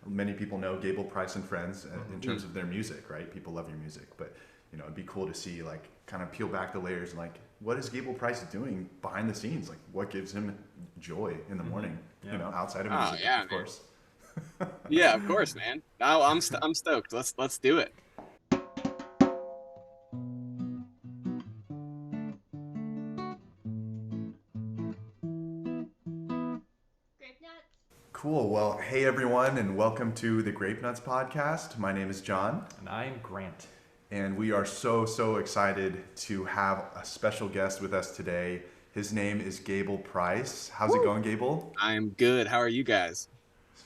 many people know Gable Price and Friends in terms of their music, right? People love your music, but it'd be cool to see like kind of peel back the layers and like what is Gable Price doing behind the scenes? Like what gives him joy in the morning, outside of Oh music, yeah, of man. course. Yeah, of course, man. No, I'm stoked. Let's do it. Cool. Well, hey everyone, and welcome to the Grape-Nuts podcast. My name is John, And I'm Grant. and we are so excited to have a special guest with us today. His name is Gable Price. How's it Woo. going, Gable? I'm good. How are you guys?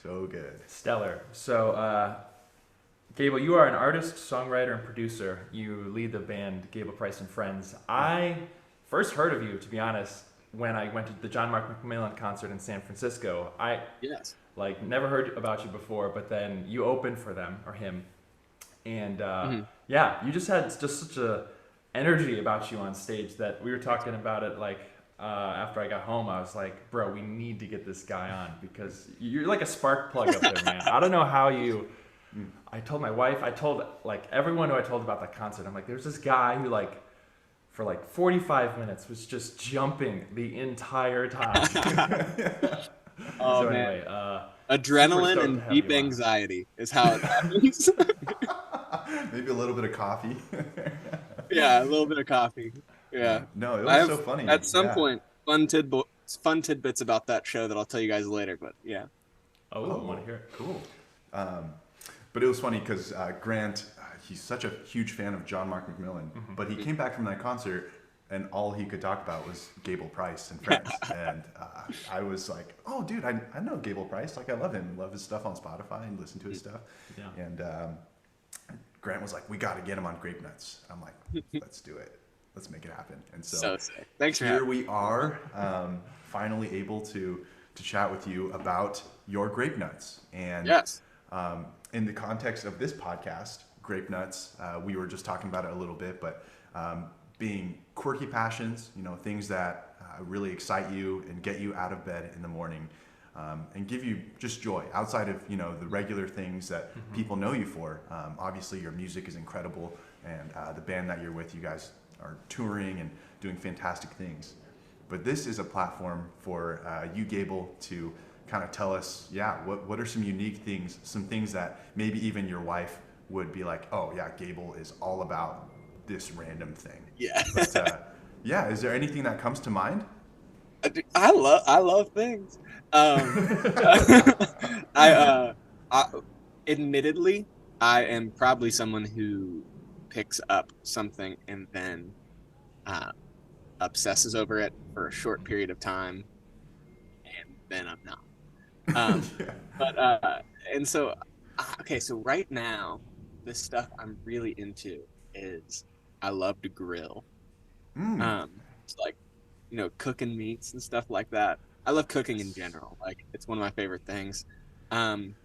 So good. Stellar. So, Gable, you are an artist, songwriter, and producer. You lead the band Gable Price and Friends. I first heard of you, to be honest, when I went to the John Mark McMillan concert in San Francisco. I Yes. never heard about you before, but then you opened for them or him, and hmm yeah, you just had just such a energy about you on stage that we were talking about it after I got home. I was like, bro, we need to get this guy on because you're like a spark plug up there, man. I don't know how you. I told my wife, I told like everyone who I told about that concert. I'm like, there's this guy who for 45 minutes was just jumping the entire time. Oh So man, anyway, super adrenaline stoked to and have deep you on. anxiety is how it happens. Maybe a little bit of coffee. Yeah, a little bit of coffee. Yeah. Yeah, No, it I was have so funny. at some Yeah. point fun tidbits about that show that I'll tell you guys later. But yeah. Oh, I want Oh, to hear it. cool. Um, but it was funny because Grant, he's such a huge fan of John Mark McMillan, but he came back from that concert and all he could talk about was Gable Price and Friends. And I was like, oh, dude, I know Gable Price. Like, I love him. Love his stuff on Spotify and listen to his stuff. Yeah. And Grant was like, we got to get him on Grape-Nuts. I'm like, let's do it. Let's make it happen. And so So sick. Thanks for here having me. we are, finally able to chat with you about your Grape Nuts. And Yes. in the context of this podcast, Grape Nuts, we were just talking about it a little bit, but being quirky passions, things that really excite you and get you out of bed in the morning. And give you just joy outside of the regular things that people know you for. Obviously, your music is incredible, and the band that you're with, you guys are touring and doing fantastic things. But this is a platform for you, Gable, to kind of tell us, what are some unique things, some things that maybe even your wife would be like, oh yeah, Gable is all about this random thing. Yeah. But is there anything that comes to mind? I love things. I I admittedly I am probably someone who picks up something and then uh, obsesses over it for a short period of time, and then I'm not. Um, Yeah. but and so okay, so right now the stuff I'm really into is I love to grill. Mm. It's like cooking meats and stuff like that. I love cooking in general. Like it's one of my favorite things. Um,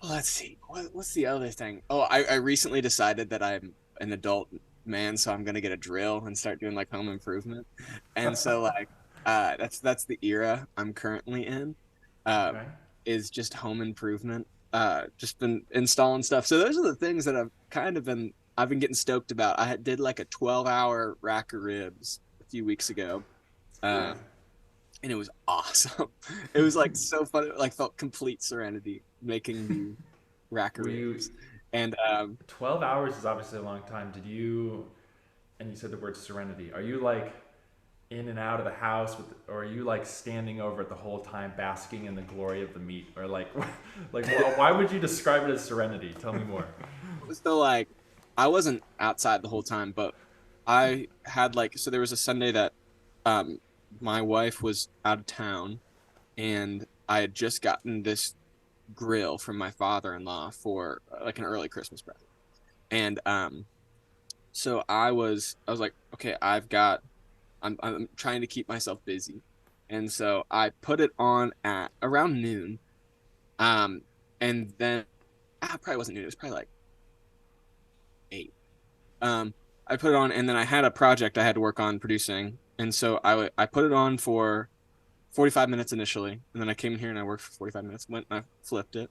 well, let's see. What's the other thing? Oh, I recently decided that I'm an adult man, so I'm gonna get a drill and start doing like home improvement. And so like that's the era I'm currently in. Uh, Okay. is just home improvement. Just been installing stuff. So those are the things that I've been getting stoked about. Did like a 12-hour rack of ribs a few weeks ago. Uh, and it was awesome. It was like so fun. It like felt complete serenity making the rack of Were you ribs. And 12 hours is obviously a long time. Did you, and you said the word serenity, are you like in and out of the house or are you like standing over it the whole time basking in the glory of the meat or why would you describe it as serenity? Tell me more. so like I wasn't outside the whole time, but I had so there was a Sunday that um my wife was out of town and I had just gotten this grill from my father-in-law for like an early Christmas present. And so I was like, okay, I'm trying to keep myself busy. And so I put it on at around noon. Um and then probably wasn't noon, it was probably like 8. Um I put it on and then I had a project I had to work on producing. And so I put it on for 45 minutes initially, and then I came here and I worked for 45 minutes, went and I flipped it.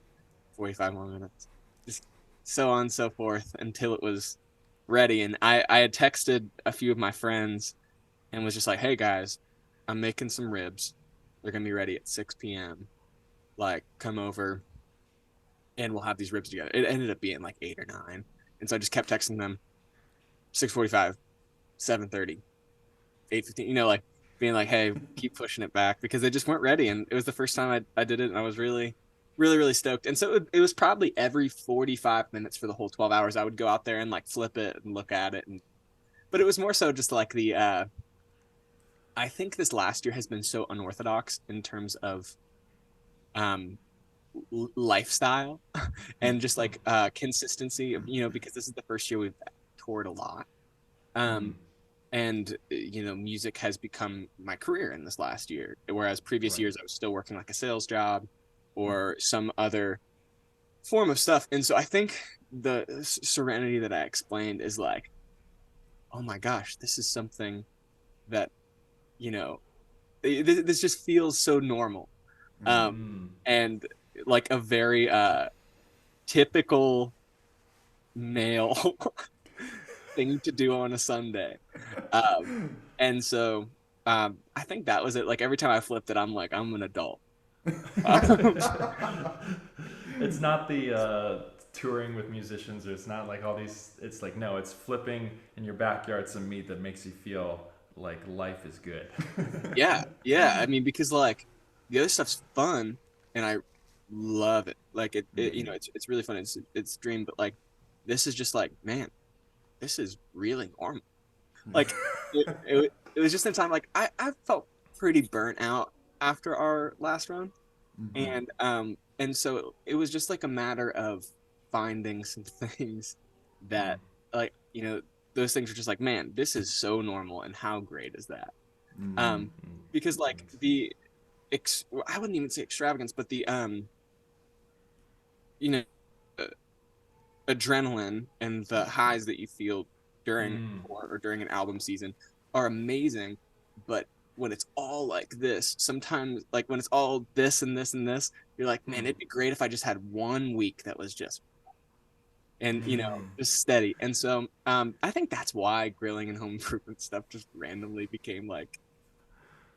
45 more minutes. Just so on and so forth until it was ready. And I had texted a few of my friends and was just like, hey guys, I'm making some ribs. They're going to be ready at 6 p.m. Like, come over and we'll have these ribs together. It ended up being like 8 or 9. And so I just kept texting them 6:45, 7:30, 8:15, like being like, hey, keep pushing it back because they just weren't ready. And it was the first time I did it. And I was really, really, really stoked. And so it was probably every 45 minutes for the whole 12 hours. I would go out there and like flip it and look at it. But it was more so just like I think this last year has been so unorthodox in terms of um, lifestyle and just like consistency, because this is the first year we've toured a lot. And music has become my career in this last year, whereas previous years I was still working like a sales job or some other form of stuff. And so I think the serenity that I explained is like, oh my gosh, this is something that, this just feels so normal. And like a very typical male thing to do on a Sunday. And so I think that was it. Like every time I flipped it, I'm like, I'm an adult. It's not the touring with musicians, or it's not like all these. It's like, no, it's flipping in your backyard some meat that makes you feel like life is good. Yeah. I mean, because like the other stuff's fun, and I love it. Like it's really fun. It's dream, but like this is just like, man, this is really normal. Like it was just in time. Like I felt pretty burnt out after our last run, and so it was just like a matter of finding some things that like those things are just like, man, this is so normal, and how great is that? Because like I wouldn't even say extravagance, but the you know adrenaline and the highs that you feel during or during an album season are amazing. But when it's all like this, sometimes like when it's all this and this and this, you're like, man, it'd be great if I just had 1 week that was just just steady. And so I think that's why grilling and home improvement stuff just randomly became like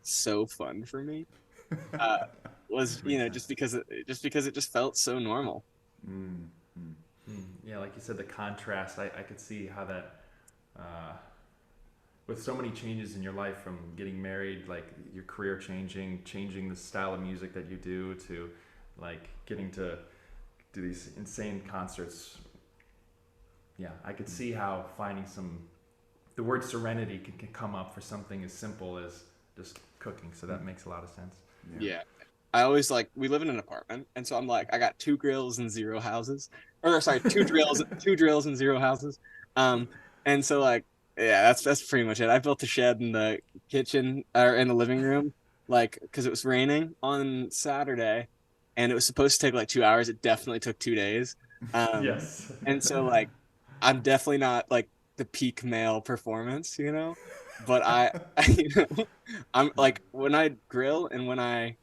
so fun for me. Was just because it just felt so normal. Yeah, like you said, the contrast. I could see how that, with so many changes in your life, from getting married, like your career changing the style of music that you do, to like getting to do these insane concerts. Yeah, I could see how finding the word serenity can come up for something as simple as just cooking. So that makes a lot of sense. Yeah. I always we live in an apartment, and so I'm like, I got 2 grills and 0 houses. Or sorry, 2 drills and 0 houses. And so like, yeah, that's pretty much it. I built a shed in the kitchen or in the living room, like, because it was raining on Saturday, and it was supposed to take like 2 hours. It definitely took 2 days. Yes. And so like, I'm definitely not like the peak male performance, but I'm like when I grill and when I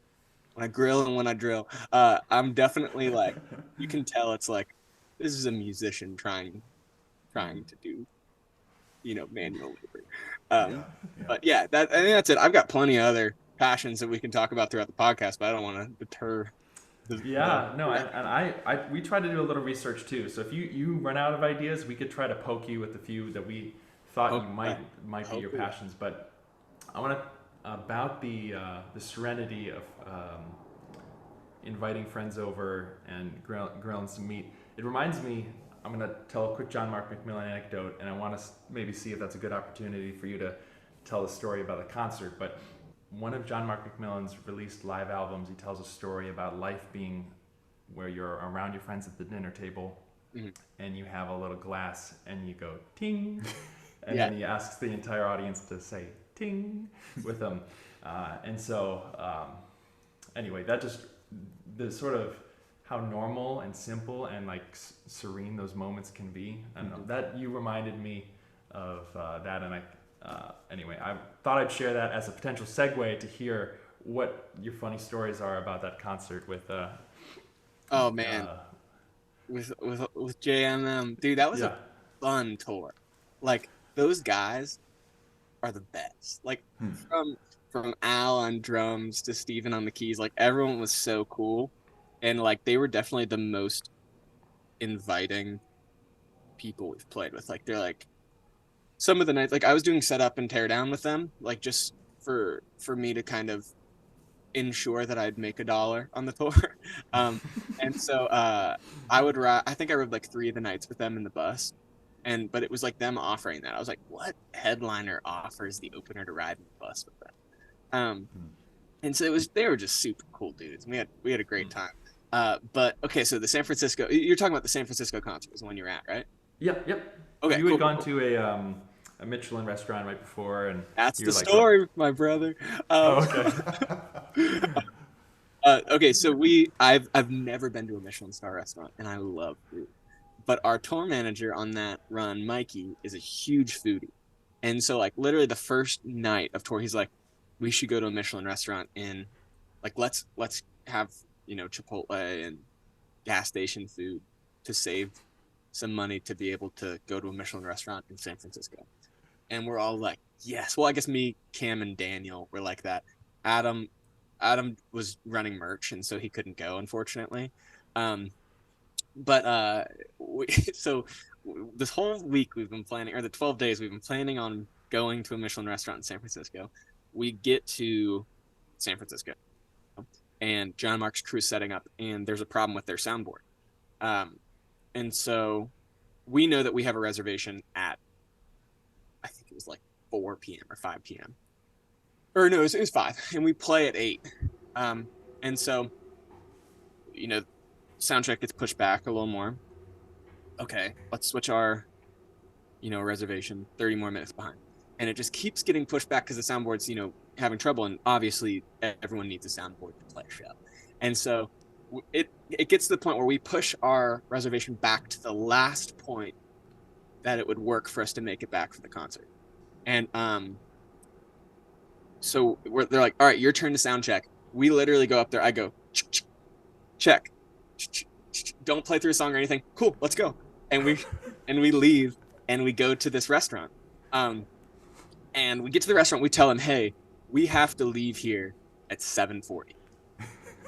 grill and when I drill, I'm definitely like, you can tell it's like, this is a musician trying to do, manual labor. But yeah, I think that's it. I've got plenty of other passions that we can talk about throughout the podcast, but I don't want to deter. We tried to do a little research too. So if you run out of ideas, we could try to poke you with a few that we thought you might be your passions. But I want to about the serenity of inviting friends over and grilling some meat. It reminds me, I'm going to tell a quick John Mark McMillan anecdote, and I want to maybe see if that's a good opportunity for you to tell a story about a concert. But one of John Mark McMillan's released live albums, he tells a story about life being where you're around your friends at the dinner table, and you have a little glass, and you go ting, and then he asks the entire audience to say ting with them. And so anyway, that just, the sort of how normal and simple and like serene those moments can be. I don't know, that you reminded me of that, and anyway, I thought I'd share that as a potential segue to hear what your funny stories are about that concert with oh man, with JMM, dude. That was Yeah. a fun tour. Like those guys are the best. Like from Al on drums to Steven on the keys, like everyone was so cool, and like they were definitely the most inviting people we've played with. Like they're like some of the nights, like I was doing setup and tear down with them, like just for me to kind of ensure that I'd make $1 on the tour. um, and so I would ride. I think I rode like 3 of the nights with them in the bus, but it was like them offering that. I was like, what headliner offers the opener to ride in the bus with them? And so they were just super cool dudes. We had a great time. But okay, so the San Francisco, you're talking about the San Francisco concert was the one you were at, right? Yep. Okay, You had cool, gone cool. to a Michelin restaurant right before, and That's you the were like, story, my brother. oh, okay. Okay, so I've never been to a Michelin star restaurant, and I love food. But our tour manager on that run, Mikey, is a huge foodie, and so like literally the first night of tour, he's like, we should go to a Michelin restaurant in, like let's have Chipotle and gas station food to save some money to be able to go to a Michelin restaurant in San Francisco. And we're all like, yes. Well, I guess me, Cam, and Daniel were like that. Adam was running merch, and so he couldn't go, unfortunately. But so this whole week we've been planning, or the 12 days we've been planning on going to a Michelin restaurant in San Francisco. We get to San Francisco, and John Mark's crew's setting up, and there's a problem with their soundboard. And so we know that we have a reservation at, I think it was like 4 p.m. or 5 p.m. Or no, it was 5, and we play at 8. And so, sound check gets pushed back a little more. Okay, let's switch our, reservation 30 more minutes behind. And it just keeps getting pushed back because the soundboard's, having trouble. And obviously everyone needs a soundboard to play a show. And so it gets to the point where we push our reservation back to the last point that it would work for us to make it back for the concert. And so they're like, all right, your turn to sound check. We literally go up there. I go, check. Don't play through a song or anything. Cool, let's go. And we leave, and we go to this restaurant. And we get to the restaurant. We tell them, hey, we have to leave here at 7:40.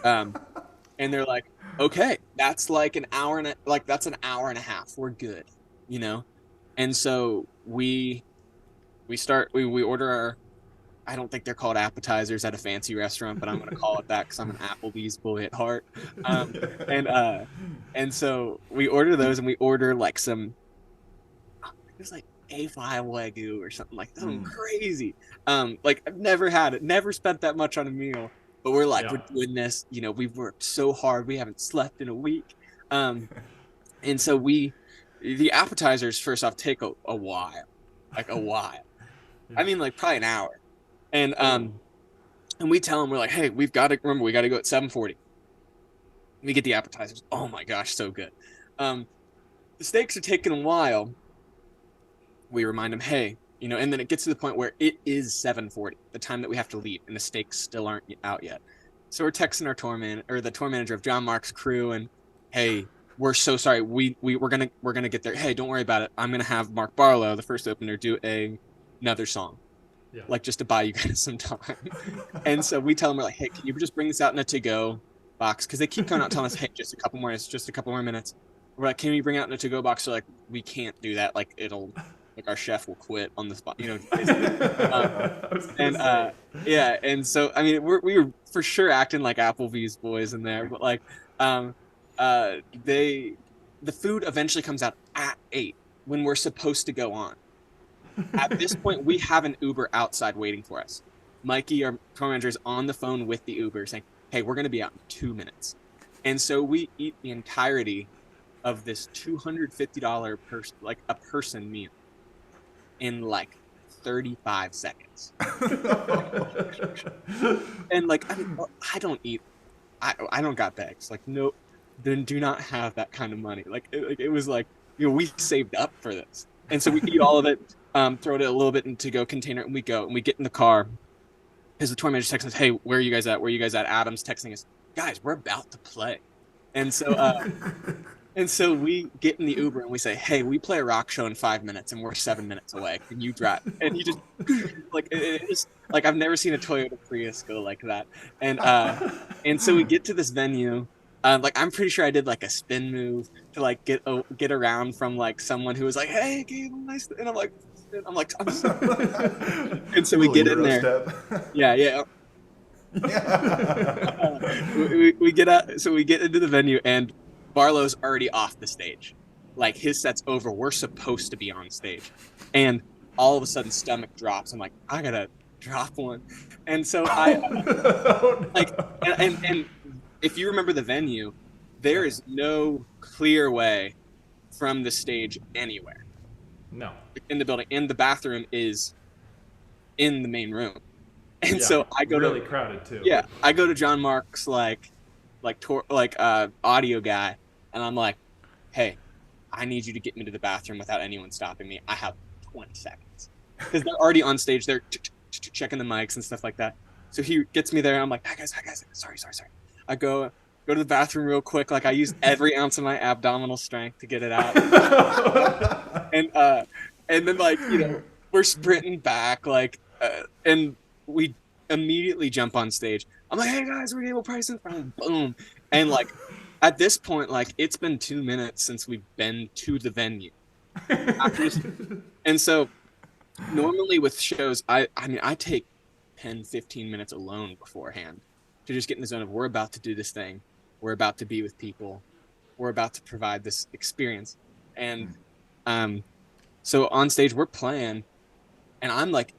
And they're like, okay, that's like an hour and a half. We're good, And so we order our, I don't think they're called appetizers at a fancy restaurant, but I'm going to call it that because I'm an Applebee's boy at heart. And so we order those, and we order like it was like A5 Wagyu or something like that. Something crazy. Like I've never had it, never spent that much on a meal, but we're like, we're doing this, we've worked so hard. We haven't slept in a week. And so the appetizers first off take a while, like a while. I mean, like probably an hour. And we tell them, we're like, hey, we got to go at 7:40. We get the appetizers. Oh my gosh, so good. The steaks are taking a while. We remind them, hey, and then it gets to the point where it is 7:40, the time that we have to leave, and the steaks still aren't out yet. So we're texting the tour manager of John Mark's crew, and hey, we're so sorry. We're gonna get there. Hey, don't worry about it. I'm gonna have Mark Barlow, the first opener, do another song. Yeah. Like just to buy you guys some time. And so we tell them, we're like, hey, can you just bring this out in a to-go box? Because they keep coming out telling us, hey, just a couple more minutes. We're like, can you bring it out in a to-go box? So like, we can't do that. Like our chef will quit on the spot, and so I mean, we were for sure acting like Applebee's boys in there, but like, the food eventually comes out at 8 when we're supposed to go on. At this point, we have an Uber outside waiting for us. Mikey, our tour manager, is on the phone with the Uber saying, hey, we're going to be out in 2 minutes. And so we eat the entirety of this $250 a person meal in like 35 seconds. And like, I mean, I don't eat, I don't got bags. Like, no, then do not have that kind of money. Like it was like, we saved up for this. And so we eat all of it. Throw it a little bit into go container, and we go, and we get in the car. Because the tour manager texts us, hey, where are you guys at? Adam's texting us, guys, we're about to play. And so And so we get in the Uber and we say, hey, we play a rock show in 5 minutes and we're 7 minutes away. Can you drive? And you just like it is like I've never seen a Toyota Prius go like that. And so we get to this venue. Like I'm pretty sure I did like a spin move to like get around from like someone who was like, hey, Gable, nice. And I'm sorry. And so we get in there. Step. Yeah. We get out. So we get into the venue and Barlow's already off the stage. Like his set's over. We're supposed to be on stage. And all of a sudden stomach drops. I'm like, I gotta drop one. And so and if you remember the venue, there is no clear way from the stage anywhere. No. In the building. And the bathroom is in the main room. And Yeah, so I go really to crowded too. Yeah, I go to John Mark's audio guy, and I'm like, hey, I need you to get me to the bathroom without anyone stopping me. I have 20 seconds. Because they're already on stage. They're checking the mics and stuff like that. So he gets me there, and I'm like, hi guys. Sorry. I go to the bathroom real quick. Like, I used every ounce of my abdominal strength to get it out. And then, like, you know, we're sprinting back, like, and we immediately jump on stage. I'm like, hey guys, we're Gable Price and Friends. Boom. And like at this point, like it's been 2 minutes since we've been to the venue. And so normally with shows, I mean I take 10-15 minutes alone beforehand to just get in the zone of we're about to do this thing. We're about to be with people. We're about to provide this experience. And so on stage we're playing and I'm like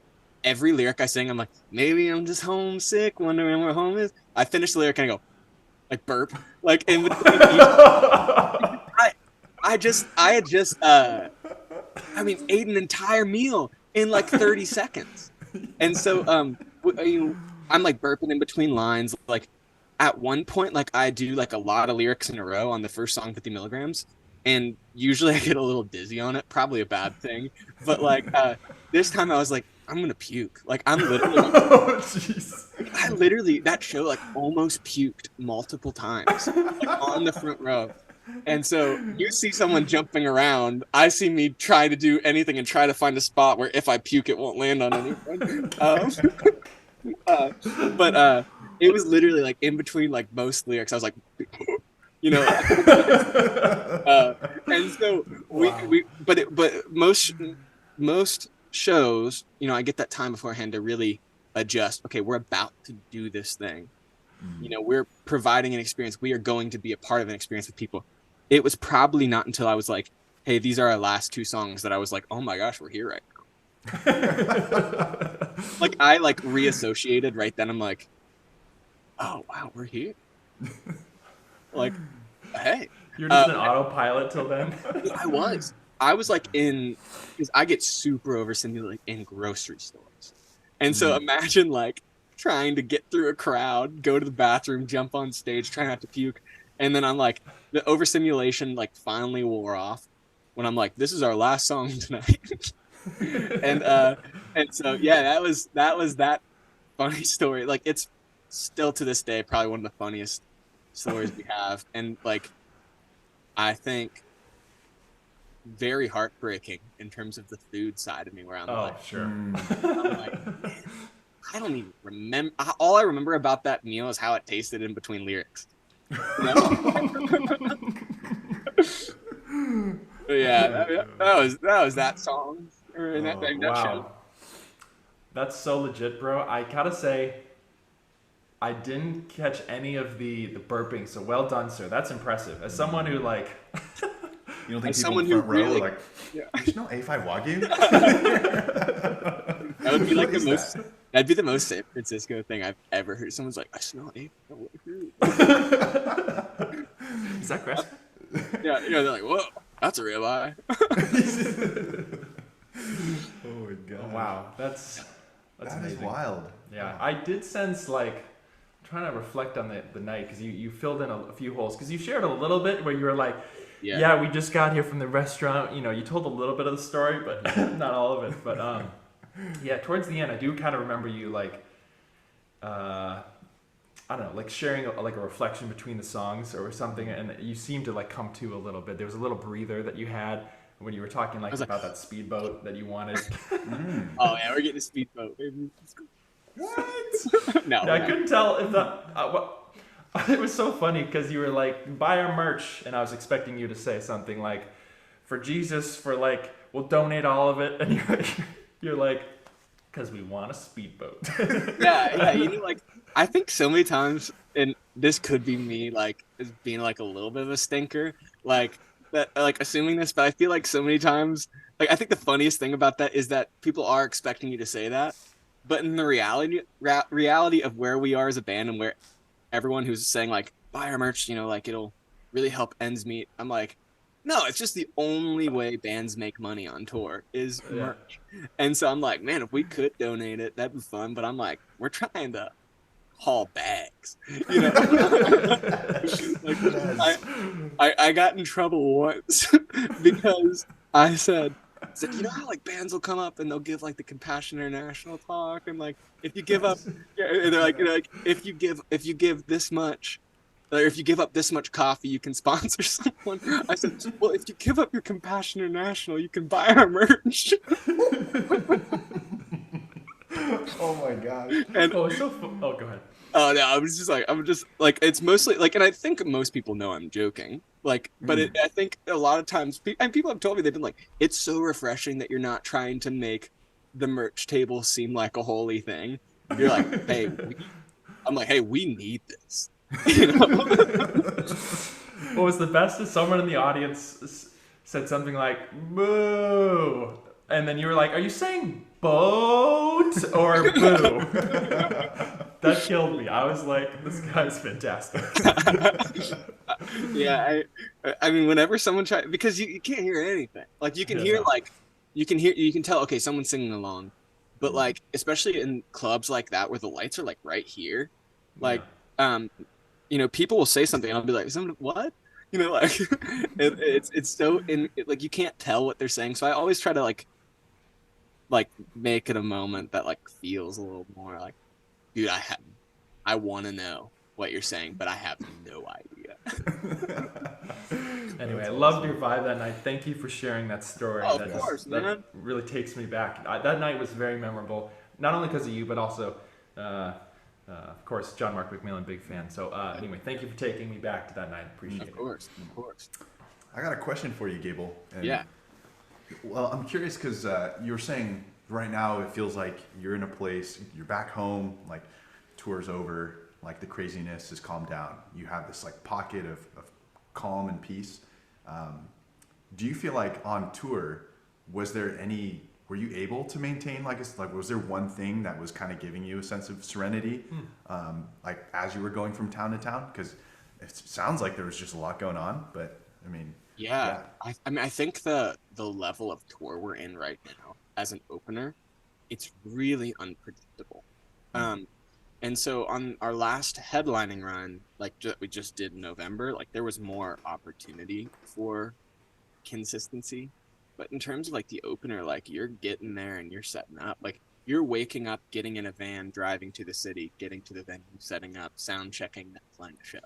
every lyric I sing, I'm like, maybe I'm just homesick, wondering where home is. I finish the lyric and I go, like burp, like in between each. I had just ate an entire meal in like 30 seconds, and so I'm like burping in between lines. Like at one point, like I do like a lot of lyrics in a row on the first song, 50 milligrams, and usually I get a little dizzy on it. Probably a bad thing, but like this time I was like, I'm gonna puke. Like I'm literally I literally that show like almost puked multiple times like, on the front row. And so you see someone jumping around, I see me try to do anything and try to find a spot where if I puke it won't land on anyone. But it was literally like in between like most lyrics I was like you know and so but most shows, you know, I get that time beforehand to really adjust. Okay, we're about to do this thing. You know, we're providing an experience. We are going to be a part of an experience with people. It was probably not until I was like, hey, these are our last 2 songs that I was like, oh my gosh, we're here right now. Like I like reassociated right then. I'm like, oh wow, we're here. Like, hey. You're just an autopilot till then? I was like because I get super overstimulated in grocery stores. And so imagine like trying to get through a crowd, go to the bathroom, jump on stage, try not to puke. And then I'm like, the overstimulation like finally wore off when I'm like, this is our last song tonight. and so, yeah, that was that funny story. Like it's still to this day, probably one of the funniest stories we have. And like, I think very heartbreaking in terms of the food side of me where I'm like, sure. I'm like, man, I don't even remember. All I remember about that meal is how it tasted in between lyrics. You know? Yeah, that was that song or that show. That's so legit, bro. I gotta say, I didn't catch any of the burping, so well done, sir. That's impressive. As someone who like. You don't think As people someone in front who row really, are like, there's no A5 Wagyu? That would be like the most. That'd be the most San Francisco thing I've ever heard. Someone's like, I smell A5 Wagyu. Is that grass? Yeah, they're like, whoa, that's a ribeye. Oh my god! Wow, that's that amazing. is wild. Yeah, I did sense like. I'm trying to reflect on the night because you filled in a few holes because you shared a little bit where you were like. Yeah, we just got here from the restaurant. You know, you told a little bit of the story, but not all of it. But yeah, towards the end, I do kind of remember you like I don't know, like sharing like a reflection between the songs or something, and you seem to like come to a little bit. There was a little breather that you had when you were talking like about that speedboat that you wanted. Oh yeah, we're getting a speedboat, baby. What? No, Yeah, I couldn't tell if that. It was so funny because you were like, buy our merch, and I was expecting you to say something like, for Jesus, for like, we'll donate all of it, and you're like, because we want a speedboat. yeah. You know, like I think so many times, and this could be me, like as being like a little bit of a stinker, like that, like assuming this, but I feel like so many times, like I think the funniest thing about that is that people are expecting you to say that, but in the reality of where we are as a band and where everyone who's saying like buy our merch, you know, like it'll really help ends meet. I'm like, no, it's just the only way bands make money on tour is Yeah. merch. And so I'm like, man, if we could donate it, that'd be fun. But I'm like, we're trying to haul bags, you know. Like Yes. I got in trouble once because I said, you know how like bands will come up and they'll give like the Compassion International talk and like if you give up, yeah, and they're like, you know, like if you give this much, or if you give up this much coffee, you can sponsor someone. I said, well, if you give up your Compassion International, you can buy our merch. Oh my gosh. And Oh, it's so. Oh, go ahead. oh no, I'm just like it's mostly like, and I think most people know I'm joking. Like, but I think a lot of times, and people have told me they've been like, it's so refreshing that you're not trying to make the merch table seem like a holy thing. You're like, hey, I'm like, hey, we need this. You know? What was the best is someone in the audience said something like "boo," and then you were like, "Are you saying boat or boo?" That killed me. I was like, "This guy's fantastic." Yeah, I mean, whenever someone tries, because you can't hear anything. Like you can Yeah, hear no. like you can tell, okay, someone's singing along, but like especially in clubs like that where the lights are like right here, like you know, people will say something and I'll be like, someone what? You know, like it's so like you can't tell what they're saying. So I always try to like make it a moment that like feels a little more like, dude, I want to know what you're saying, but I have no idea. Anyway, I That's loved awesome. your vibe that night. Thank you for sharing that story. Oh, of That course, that man. really takes me back. That night was very memorable, not only because of you, but also, of course, John Mark McMillan, big fan. So anyway, thank you for taking me back to that night. Appreciate Of course, of course. I got a question for you, Gable. And, Yeah. Well, I'm curious because you were saying right now it feels like you're in a place, you're back home, like tour's over, like the craziness has calmed down. You have this like pocket of calm and peace. Do you feel like on tour, were you able to maintain was there one thing that was kind of giving you a sense of serenity, like as you were going from town to town? Because it sounds like there was just a lot going on, but I mean, Yeah. I mean, I think the level of tour we're in right now as an opener, it's really unpredictable. And so on our last headlining run, like we just did in November, like there was more opportunity for consistency. But in terms of like the opener, like you're getting there and you're setting up, like you're waking up, getting in a van, driving to the city, getting to the venue, setting up, sound checking, then flying the show.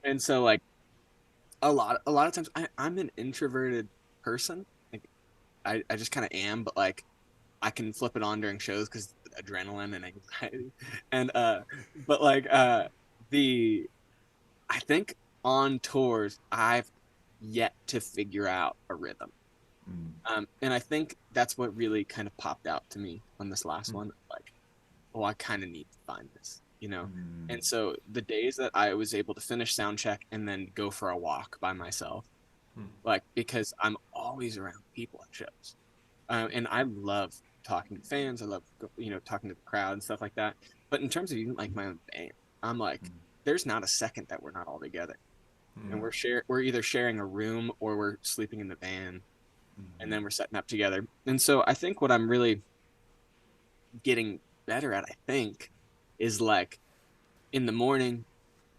And so like a lot of times I'm an introverted person. Like I just kind of am, but like I can flip it on during shows because adrenaline and anxiety. And but like the I think on tours I've yet to figure out a rhythm. And I think that's what really kind of popped out to me on this last one. Like, oh, I kind of need to find this, you know? And so the days that I was able to finish sound check and then go for a walk by myself, like, because I'm always around people at shows. And I love talking to fans. I love, you know, talking to the crowd and stuff like that. But in terms of even like my own band, I'm like, there's not a second that we're not all together. And we're either sharing a room or we're sleeping in the van and then we're setting up together. And so I think what I'm really getting better at, I think, is like in the morning,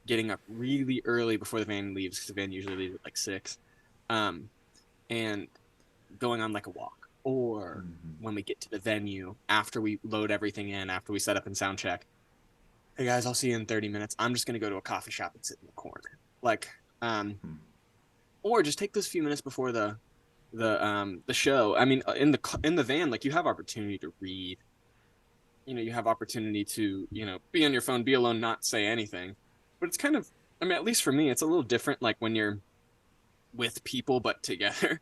getting up really early before the van leaves, because the van usually leaves at like 6, and going on like a walk. Or when we get to the venue, after we load everything in, after we set up and sound check, hey guys, I'll see you in 30 minutes. I'm just gonna go to a coffee shop and sit in the corner. Like, or just take those few minutes before the show. I mean, in the van, like you have opportunity to read. You have opportunity to, be on your phone, be alone, not say anything. But it's kind of, I mean, at least for me, it's a little different. Like when you're with people but together,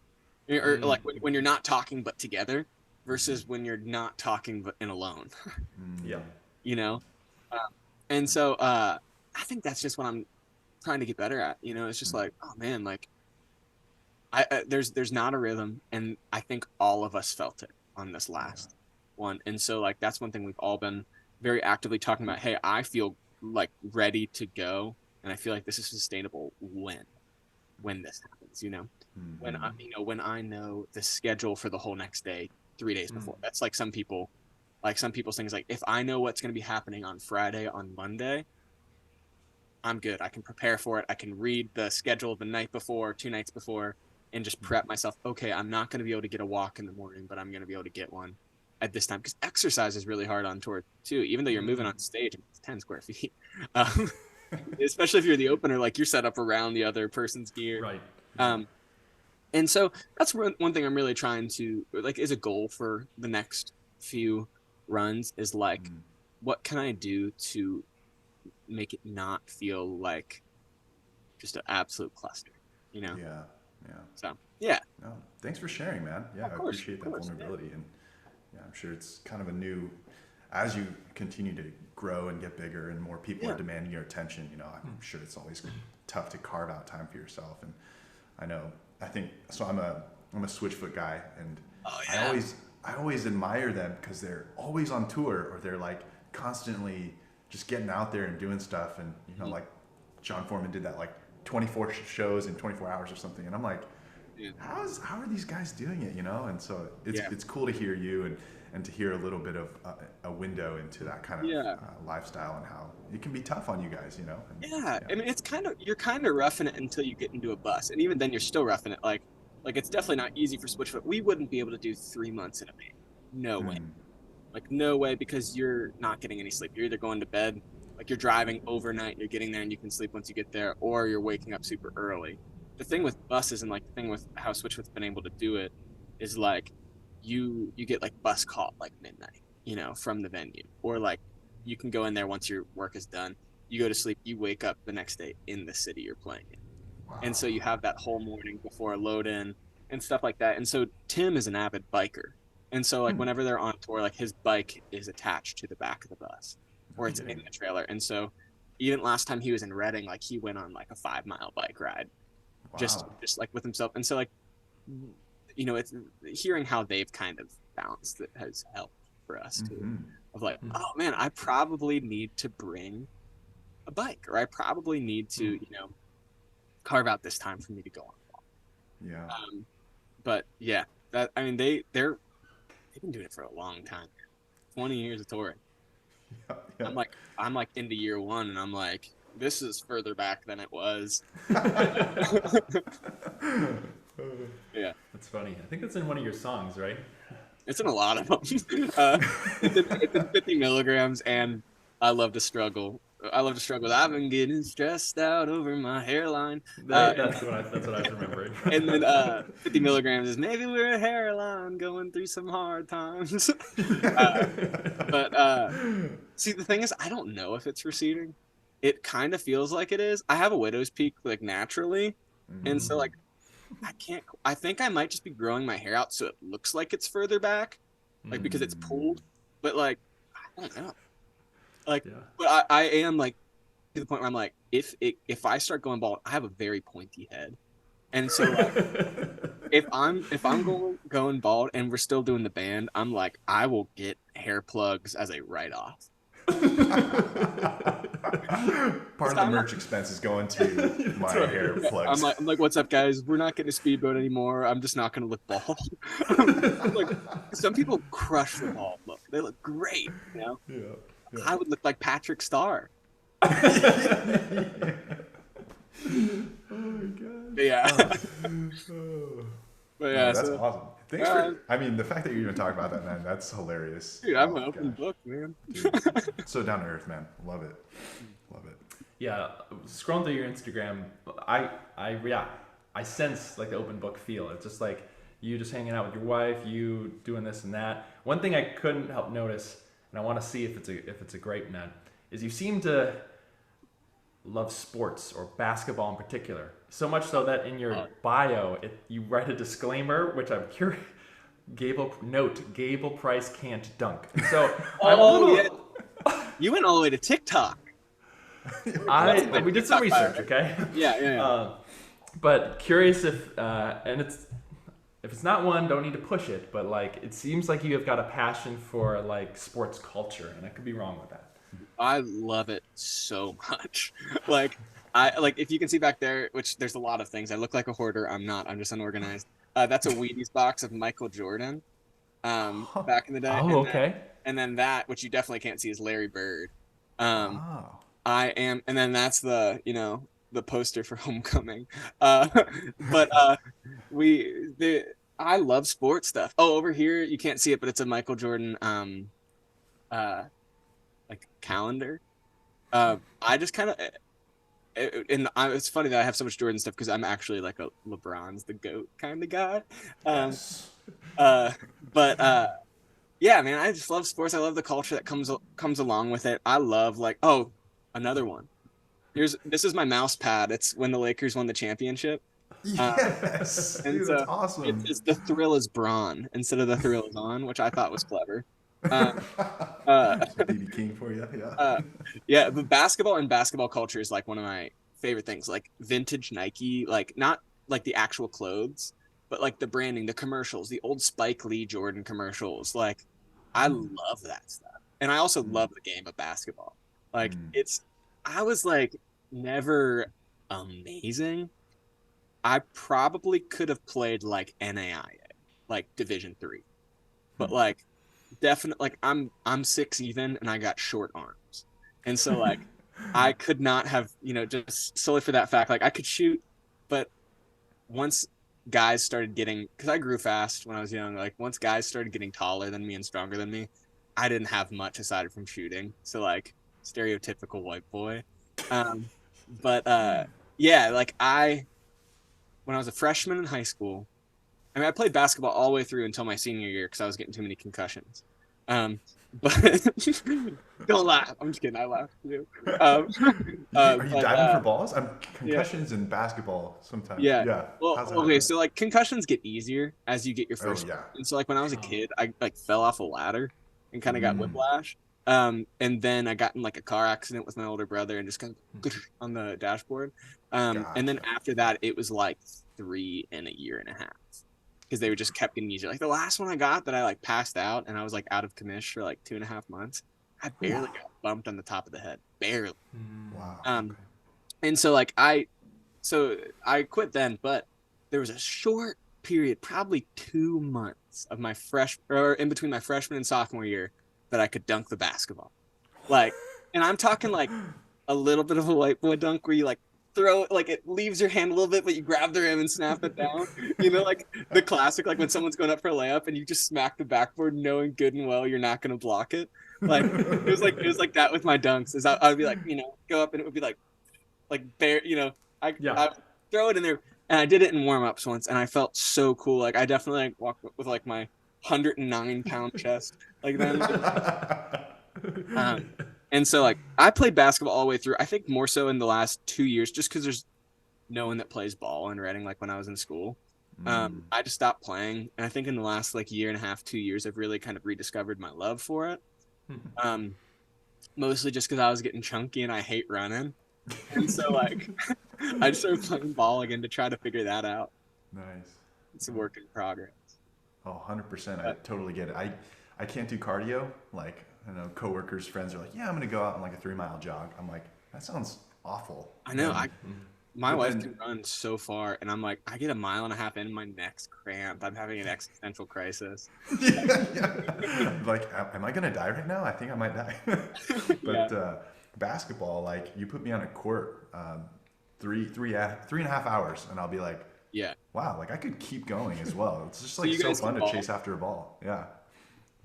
or like when you're not talking but together, versus when you're not talking but in alone. Yeah. Um, and so I think that's just what I'm trying to get better at. It's just like, oh man, like there's not a rhythm, and I think all of us felt it on this last one. And so like that's one thing we've all been very actively talking about. Hey, I feel like ready to go, and I feel like this is sustainable when this happens. When I know the schedule for the whole next day 3 days before. That's like some people's things. Like if I know what's going to be happening on Friday, on Monday, I'm good. I can prepare for it. I can read the schedule the night before, 2 nights before, and just prep myself. Okay, I'm not going to be able to get a walk in the morning, but I'm going to be able to get one at this time, because exercise is really hard on tour too. Even though you're moving on stage, it's 10 square feet, especially if you're the opener, like you're set up around the other person's gear. Right. And so that's one thing I'm really trying to, like, is a goal for the next few runs is like, what can I do to make it not feel like just an absolute cluster, Yeah. So, yeah. No, thanks for sharing, man. Yeah, I appreciate that vulnerability. And yeah, I'm sure it's kind of as you continue to grow and get bigger and more people are demanding your attention, I'm sure it's always tough to carve out time for yourself. And I think so. I'm a Switchfoot guy, and I always admire them because they're always on tour, or they're like constantly just getting out there and doing stuff. And like John Foreman did that like 24 shows in 24 hours or something, and I'm like, how are these guys doing it? And so it's cool to hear you and to hear a little bit of a window into that kind of lifestyle and how it can be tough on you guys, I mean, you're kind of roughing it until you get into a bus, and even then you're still roughing it. Like it's definitely not easy for Switchfoot. We wouldn't be able to do 3 months in a band. No way. Like no way, because you're not getting any sleep. You're either going to bed, like you're driving overnight, you're getting there and you can sleep once you get there, or you're waking up super early. The thing with buses, and like the thing with how Switchfoot's been able to do it, is like you get like bus call at like midnight, from the venue, or like you can go in there once your work is done, you go to sleep, you wake up the next day in the city you're playing in. Wow. And so you have that whole morning before a load in and stuff like that. And so Tim is an avid biker, and so like whenever they're on tour, like his bike is attached to the back of the bus, or it's in the trailer. And so even last time he was in Reading, like he went on like a 5-mile bike ride. Wow. just like with himself. And so like it's hearing how they've kind of balanced it has helped for us too, of like, oh man, I probably need to bring a bike, or I probably need to carve out this time for me to go on a walk. But yeah, that, I mean, they've been doing it for a long time, 20 years of touring. I'm like into year 1, and I'm like, this is further back than it was. Yeah, that's funny. I think that's in one of your songs, right? It's in a lot of them. It's in 50 milligrams, and I love to struggle. I've been getting stressed out over my hairline. That's what I remember. And then 50 milligrams is maybe we're a hairline going through some hard times. But see, the thing is, I don't know if it's receding. It kind of feels like it is. I have a widow's peak like naturally, and so like I think I might just be growing my hair out so it looks like it's further back, like because it's pulled. But like I don't know. Like, but I am like to the point where I'm like, if I start going bald, I have a very pointy head, and so like if I'm going bald and we're still doing the band, I'm like, I will get hair plugs as a write-off. Part of the merch expense is going to my hair plugs. I'm like, what's up, guys? We're not getting a speedboat anymore. I'm just not going to look bald. Like, some people crush the bald look. They look great, Yeah. I would look like Patrick Starr. Oh my god. Yeah. But yeah, that's awesome. Thanks for. I mean, the fact that you even talk about that, man, that's hilarious. Dude, I'm Oh, an open gosh. book, man. Dude, so down to earth, man. Love it. Love it. Yeah, scrolling through your Instagram, I sense like the open book feel. It's just like you just hanging out with your wife, you doing this and that. One thing I couldn't help notice, and I want to see if it's a grape nut, is you seem to love sports or basketball in particular. So much so that in your bio, you write a disclaimer, which I'm curious. Gable Price can't dunk. And so Yeah. You went all the way to TikTok. we did some research, okay? Yeah. But curious if it's not one, don't need to push it, but like it seems like you have got a passion for like sports culture, and I could be wrong with that. I love it so much. Like if you can see back there, which there's a lot of things. I look like a hoarder. I'm not. I'm just unorganized. That's a Wheaties box of Michael Jordan, back in the day. Oh, okay. And then that, which you definitely can't see, is Larry Bird. Wow. And then that's the poster for Homecoming. I love sports stuff. Oh, over here you can't see it, but it's a Michael Jordan like calendar. I just kind of, it's funny that I have so much Jordan stuff because I'm actually like a LeBron's the GOAT kind of guy. Yes. Yeah, man, I just love sports. I love the culture that comes along with it. I love another one. This is my mouse pad. It's when the Lakers won the championship. Yes. And Dude, so that's awesome. it's the thrill is brawn instead of the thrill is on, which I thought was clever. BB King for you, yeah. Yeah, but basketball culture is like one of my favorite things. Like vintage Nike, like not like the actual clothes, but like the branding, the commercials, the old Spike Lee Jordan commercials. Like I love that stuff. And I also love the game of basketball. Like I was like never amazing. I probably could have played like NAIA, like Division 3. But like definitely like I'm 6 even and I got short arms. And so like I could not have, just solely for that fact, like I could shoot, but once guys started getting, because I grew fast when I was young, like once guys started getting taller than me and stronger than me, I didn't have much aside from shooting. So like stereotypical white boy. Yeah, like when I was a freshman in high school, I mean, I played basketball all the way through until my senior year because I was getting too many concussions. But don't laugh. I'm just kidding. I laughed too. Are you diving for balls? Concussions in basketball sometimes. Yeah. Well, How's that okay. happen? So like concussions get easier as you get your first. yeah. And so like when I was a kid, I like fell off a ladder and kind of got whiplash. And then I got in like a car accident with my older brother and just kind of on the dashboard. And then after that, it was like 3 in a year and a half. Because they just kept getting easier. Like the last one I got that I like passed out and I was like out of commish for like 2.5 months. I barely got bumped on the top of the head. Barely. Wow. Okay. And so like I quit then, but there was a short period, probably 2 months of my in between my freshman and sophomore year that I could dunk the basketball. Like, and I'm talking like a little bit of a white boy dunk where you like throw it, like it leaves your hand a little bit, but you grab the rim and snap it down. Like the classic, like when someone's going up for a layup and you just smack the backboard knowing good and well you're not going to block it. Like it was like that with my dunks. Is I would be like, go up and it would be like bare, I throw it in there. And I did it in warm-ups once and I felt so cool. Like I definitely like walked with like my 109-pound chest like then. And so like I played basketball all the way through. I think more so in the last 2 years, just because there's no one that plays ball in Reading like when I was in school. I just stopped playing, and I think in the last like year and a half, 2 years, I've really kind of rediscovered my love for it. Mostly just because I was getting chunky and I hate running, and so like I just started playing ball again to try to figure that out. Nice. It's a work in progress. Oh, 100%. I totally get it. I can't do cardio. Like, I know coworkers, friends are like, yeah, I'm going to go out on like a 3-mile jog. I'm like, that sounds awful. I know. My wife can run so far, and I'm like, I get 1.5 miles in, my neck's cramped. I'm having an existential crisis. Yeah. Like, am I going to die right now? I think I might die. But basketball, like, you put me on a court 3.5 hours, and I'll be like Yeah. Wow, like I could keep going as well. It's just So like you so guys fun can to ball. chase after a ball. Yeah.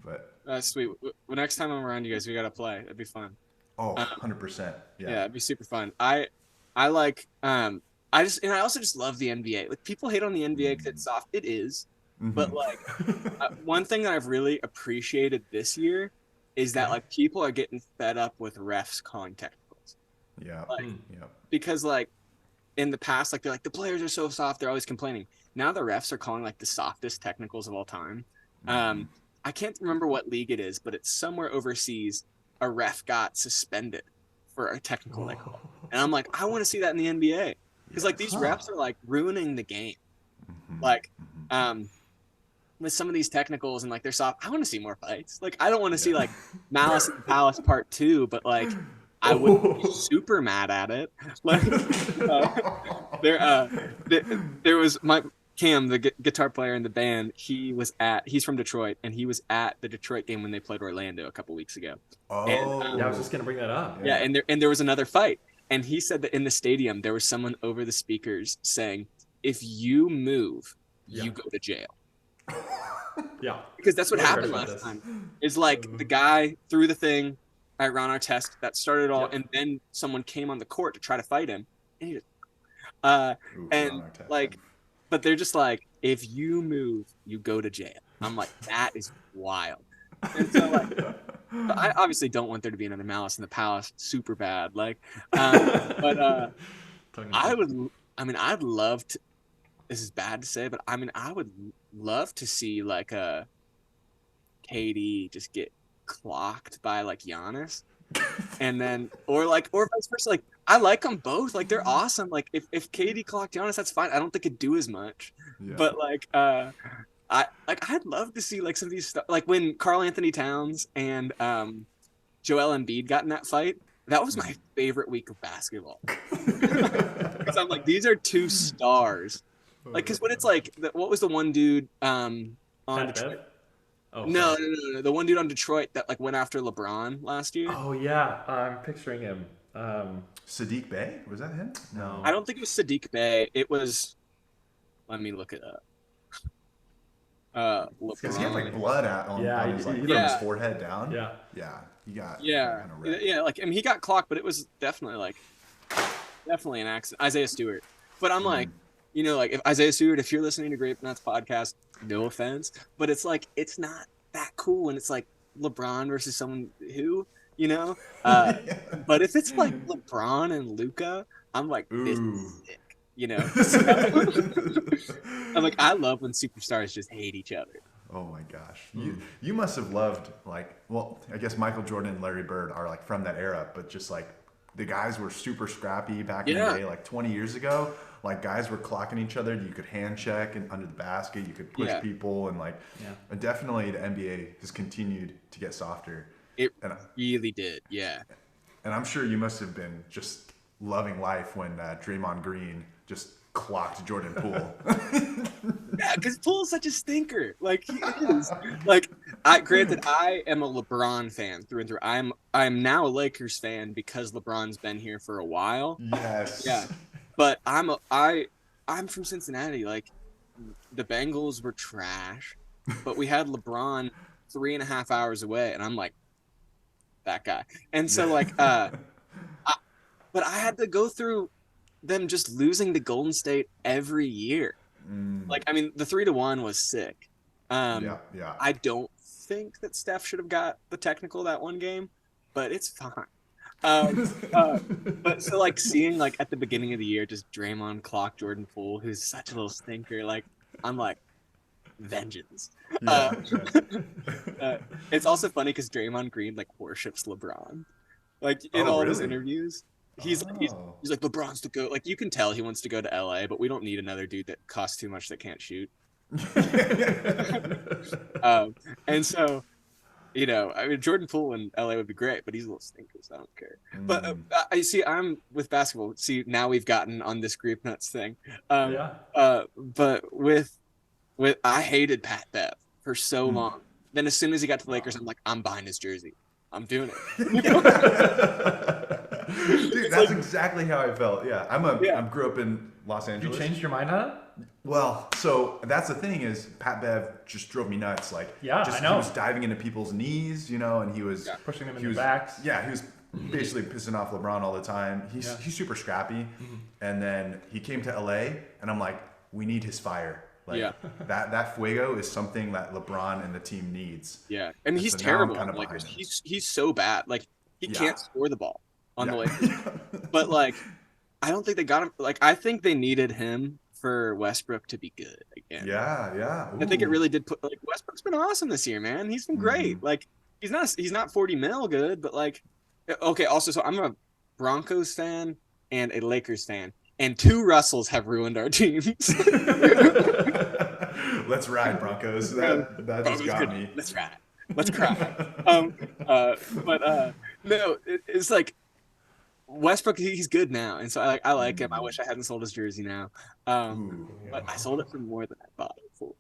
But Sweet. Well, next time I'm around you guys, we gotta play. It'd be fun. oh, Um, 100%. yeah, Yeah. it'd be super fun. I like I just and I also just love the NBA. Like people hate on the NBA because it's soft. It is, but like one thing that I've really appreciated this year is that Okay. like people are getting fed up with refs calling technicals. Yeah. Like Yeah. because like in the past, like they're like the players are so soft, they're always complaining. Now the refs are calling like the softest technicals of all time. I can't remember what league it is, but it's somewhere overseas. A ref got suspended for a technical they called, and I'm like, I want to see that in the NBA because like these Yes. refs are like ruining the game. Mhm. Like, Mhm. with some of these technicals and like they're soft. I want to see more fights. Like I don't want to see Yeah. like Malice in the Palace Part 2, but like I wouldn't be super mad at it. Like there was my Cam, the guitar player in the band. He's from Detroit, and he was at the Detroit game when they played Orlando a couple weeks ago. And Oh. Yeah, I was just gonna bring that up. yeah, and there was another fight, and he said that in the stadium there was someone over the speakers saying, "If you move, Yeah. you go to jail." Yeah. Because that's what Really happened heard about last this. time. Is like the guy threw the thing at Ron Artest that started it all, Yep. and then someone came on the court to try to fight him, and he just, Ooh, and Ron Artest. like, but they're just like, if you move, you go to jail. I'm like, that is wild. And so like, but I obviously don't want there to be another Malice in the Palace, super bad. Like, but I would. I mean, I'd love to. This is bad to say, but I mean, I would love to see like a KD just get clocked by like Giannis, and then or vice versa. Like I like them both. Like they're awesome. Like if KD clocked Giannis, that's fine. I don't think it'd do as much. Yeah. But like I'd love to see like some of these stuff. Like when Karl Anthony Towns and Joel Embiid got in that fight. That was my favorite week of basketball. Because I'm like, these are two stars. Like, because when it's like, what was the one dude on Pat Detroit? Bev? Oh, No, sorry. no, the one dude on Detroit that like went after LeBron last year. Oh yeah, I'm picturing him. Sadiq Bey? Was that him? No. I don't think it was Sadiq Bey. It was. Let me look it up. Because he had like LeBron. blood on Yeah, his like he- from his yeah. forehead down. Yeah. Yeah. He got Yeah, kind of wrecked. yeah. Like I mean, he got clocked, but it was definitely an accident. Isaiah Stewart. But I'm like, you know, like if Isaiah Stewart, if you're listening to Grape-Nuts podcast, no offense, but it's like it's not that cool when it's like LeBron versus someone who, you know. But if it's like LeBron and Luka, I'm like, this Ooh. is sick, you know. I'm like, I love when superstars just hate each other. Oh my gosh. You must have loved like, well, I guess Michael Jordan and Larry Bird are like from that era, but just like the guys were super scrappy back in the Yeah. day, like 20 years ago. Like guys were clocking each other. You could hand check and under the basket. You could push Yeah. people and like, Yeah. and definitely the NBA has continued to get softer. It And really did, yeah. and I'm sure you must have been just loving life when Draymond Green just clocked Jordan Poole. Yeah, because Poole's such a stinker. Like he is. Like granted, I am a LeBron fan through and through. I'm now a Lakers fan because LeBron's been here for a while. Yes. Yeah. But I'm from Cincinnati. Like the Bengals were trash, but we had LeBron 3.5 hours away, and I'm like that guy. And so like but I had to go through them just losing to Golden State every year. Like I mean, the 3-1 was sick. Yeah. I don't think that Steph should have got the technical that one game, but it's fine. But so like seeing like at the beginning of the year, just Draymond clock Jordan Poole, who's such a little stinker. Like I'm like vengeance. Yeah. It's also funny because Draymond Green like worships LeBron, like in Oh, all his really? interviews. He's Oh. like LeBron's to go. Like you can tell he wants to go to LA, but we don't need another dude that costs too much that can't shoot. And so, you know, I mean, Jordan Poole in LA would be great, but he's a little stinker, so I don't care. But I see, I'm with basketball. See, now we've gotten on this Grape-Nuts thing. Yeah. But with I hated Pat Bev for so long. Then as soon as he got to the Lakers, I'm like, I'm buying his jersey. I'm doing it. Dude, that's exactly how I felt. Yeah, I grew up in Los You Angeles. changed your mind on it? Well, so that's the thing is Pat Bev just drove me nuts. Like, Yeah, just, I know. He was diving into people's knees, and he was pushing them in he the was, backs. Yeah, he was basically pissing off LeBron all the time. He's super scrappy, and then he came to LA, and I'm like, we need his fire. Like that fuego is something that LeBron and the team needs. Yeah, and he's so terrible kind on of the Lakers. behind him. He's so bad. Like he can't score the ball on the Lakers. Yeah. But like, I don't think they got him. Like, I think they needed him for Westbrook to be good again. Yeah. I think it Ooh. really did put. Like, Westbrook's been awesome this year, man. He's been great. Like, he's not 40 mil good, but like, okay. Also, so I'm a Broncos fan and a Lakers fan, and two Russells have ruined our teams. Let's ride, Broncos. That just got me. Let's ride. Let's cry. No, it's like Westbrook. He's good now, and so I like him. I wish I hadn't sold his jersey now, but I sold it for more than I bought it for.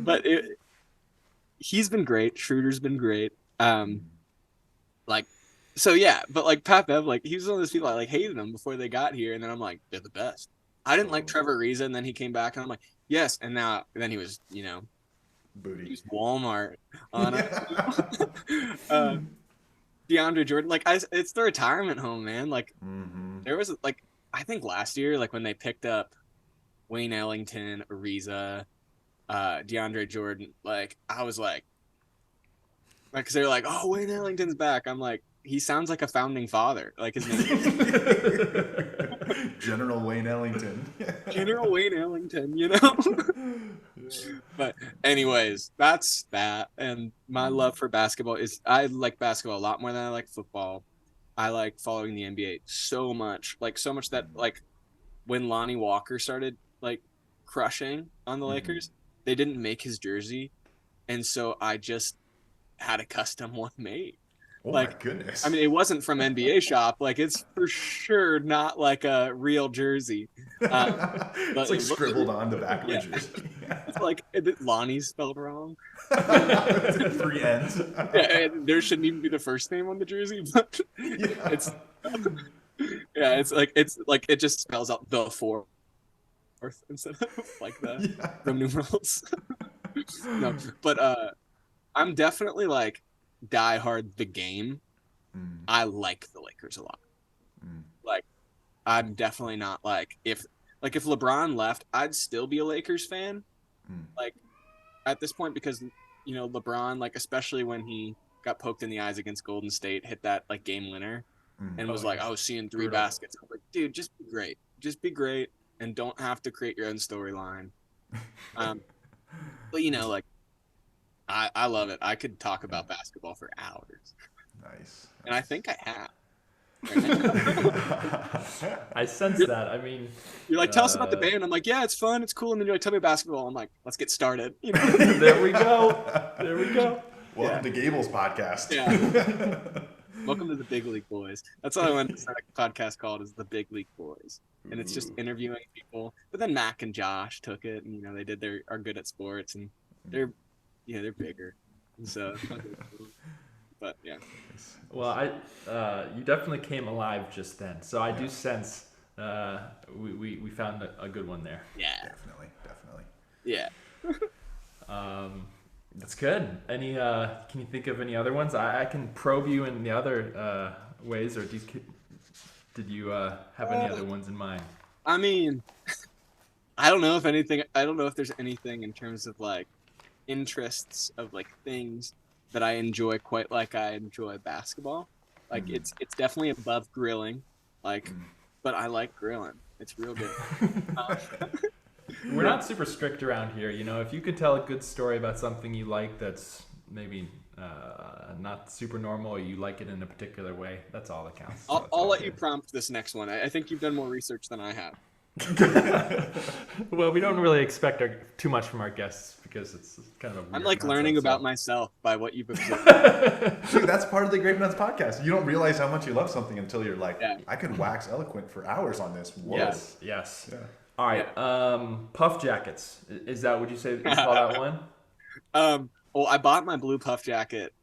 But he's been great. Schroeder's been great. So yeah, but like Pat Bev, like he was one of those people I like hated him before they got here, and then I'm like, they're the best. I didn't like Trevor Ariza, and then he came back, and I'm like, yes, and then he was, Booty. he was Walmart on it. DeAndre Jordan, like it's the retirement home, man. Like there was like I think last year, like when they picked up Wayne Ellington, Ariza, DeAndre Jordan, like I was like, because they're like, oh, Wayne Ellington's back. I'm like, he sounds like a founding father. Like his name. General Wayne Ellington. General Wayne Ellington, But anyways, that's that. And my love for basketball is I like basketball a lot more than I like football. I like following the NBA so much that like when Lonnie Walker started like crushing on the Lakers, they didn't make his jersey. And so I just had a custom one made. Oh my goodness. I mean, it wasn't from NBA Shop. Like, it's for sure not like a real jersy. It's like scribbled on the back of the jersey. It's like Lonnie's spelled wrong. 3 N's. Yeah, and there shouldn't even be the first name on the jersey, but it's like it just spells out the fourth instead of like the Roman numerals. No, but I'm definitely like die hard the game. I like the Lakers a lot. Like I'm definitely not like if LeBron left, I'd still be a Lakers fan. Like at this point, because LeBron, like especially when he got poked in the eyes against Golden State, hit that like game winner, and was like, I was seeing 3 baskets. I was like, dude, just be great, and don't have to create your own storyline. But like I love it. I could talk about basketball for hours. Nice. And I think I have. I sense that. I mean, you're like, tell us about the band. I'm like, yeah, it's fun, it's cool. And then you're like, tell me basketball. I'm like, let's get started. There we go. Welcome to Gable's podcast. Yeah. Welcome to the Big League Boys. That's what I wanted to start a podcast called, is the Big League Boys. And it's just interviewing people. But then Mac and Josh took it, and they are good at sports, and they're bigger. And so but yeah. Well, you definitely came alive just then. So I do sense we found a good one there. Yeah. Definitely. Yeah. That's good. Any can you think of any other ones? I can probe you in the other ways, or did you have any other ones in mind? I mean, I don't know if there's anything in terms of like interests of like things that I enjoy quite like I enjoy basketball. Like it's definitely above grilling, like, but I like grilling. It's real good. We're not super strict around here. If you could tell a good story about something you like that's maybe not super normal, or you like it in a particular way, that's all that counts. I'll let you prompt this next one. I think you've done more research than I have. Well, we don't really expect too much from our guests because it's kind of a weird I'm like learning concept, about myself by what you've observed. Dude, that's part of the Grape-Nuts podcast. You don't realize how much you love something until you're like, I could wax eloquent for hours on this. Whoa. Yes. Yeah. All right. Puff jackets. Is that, would you say you call that one? Well, I bought my blue puff jacket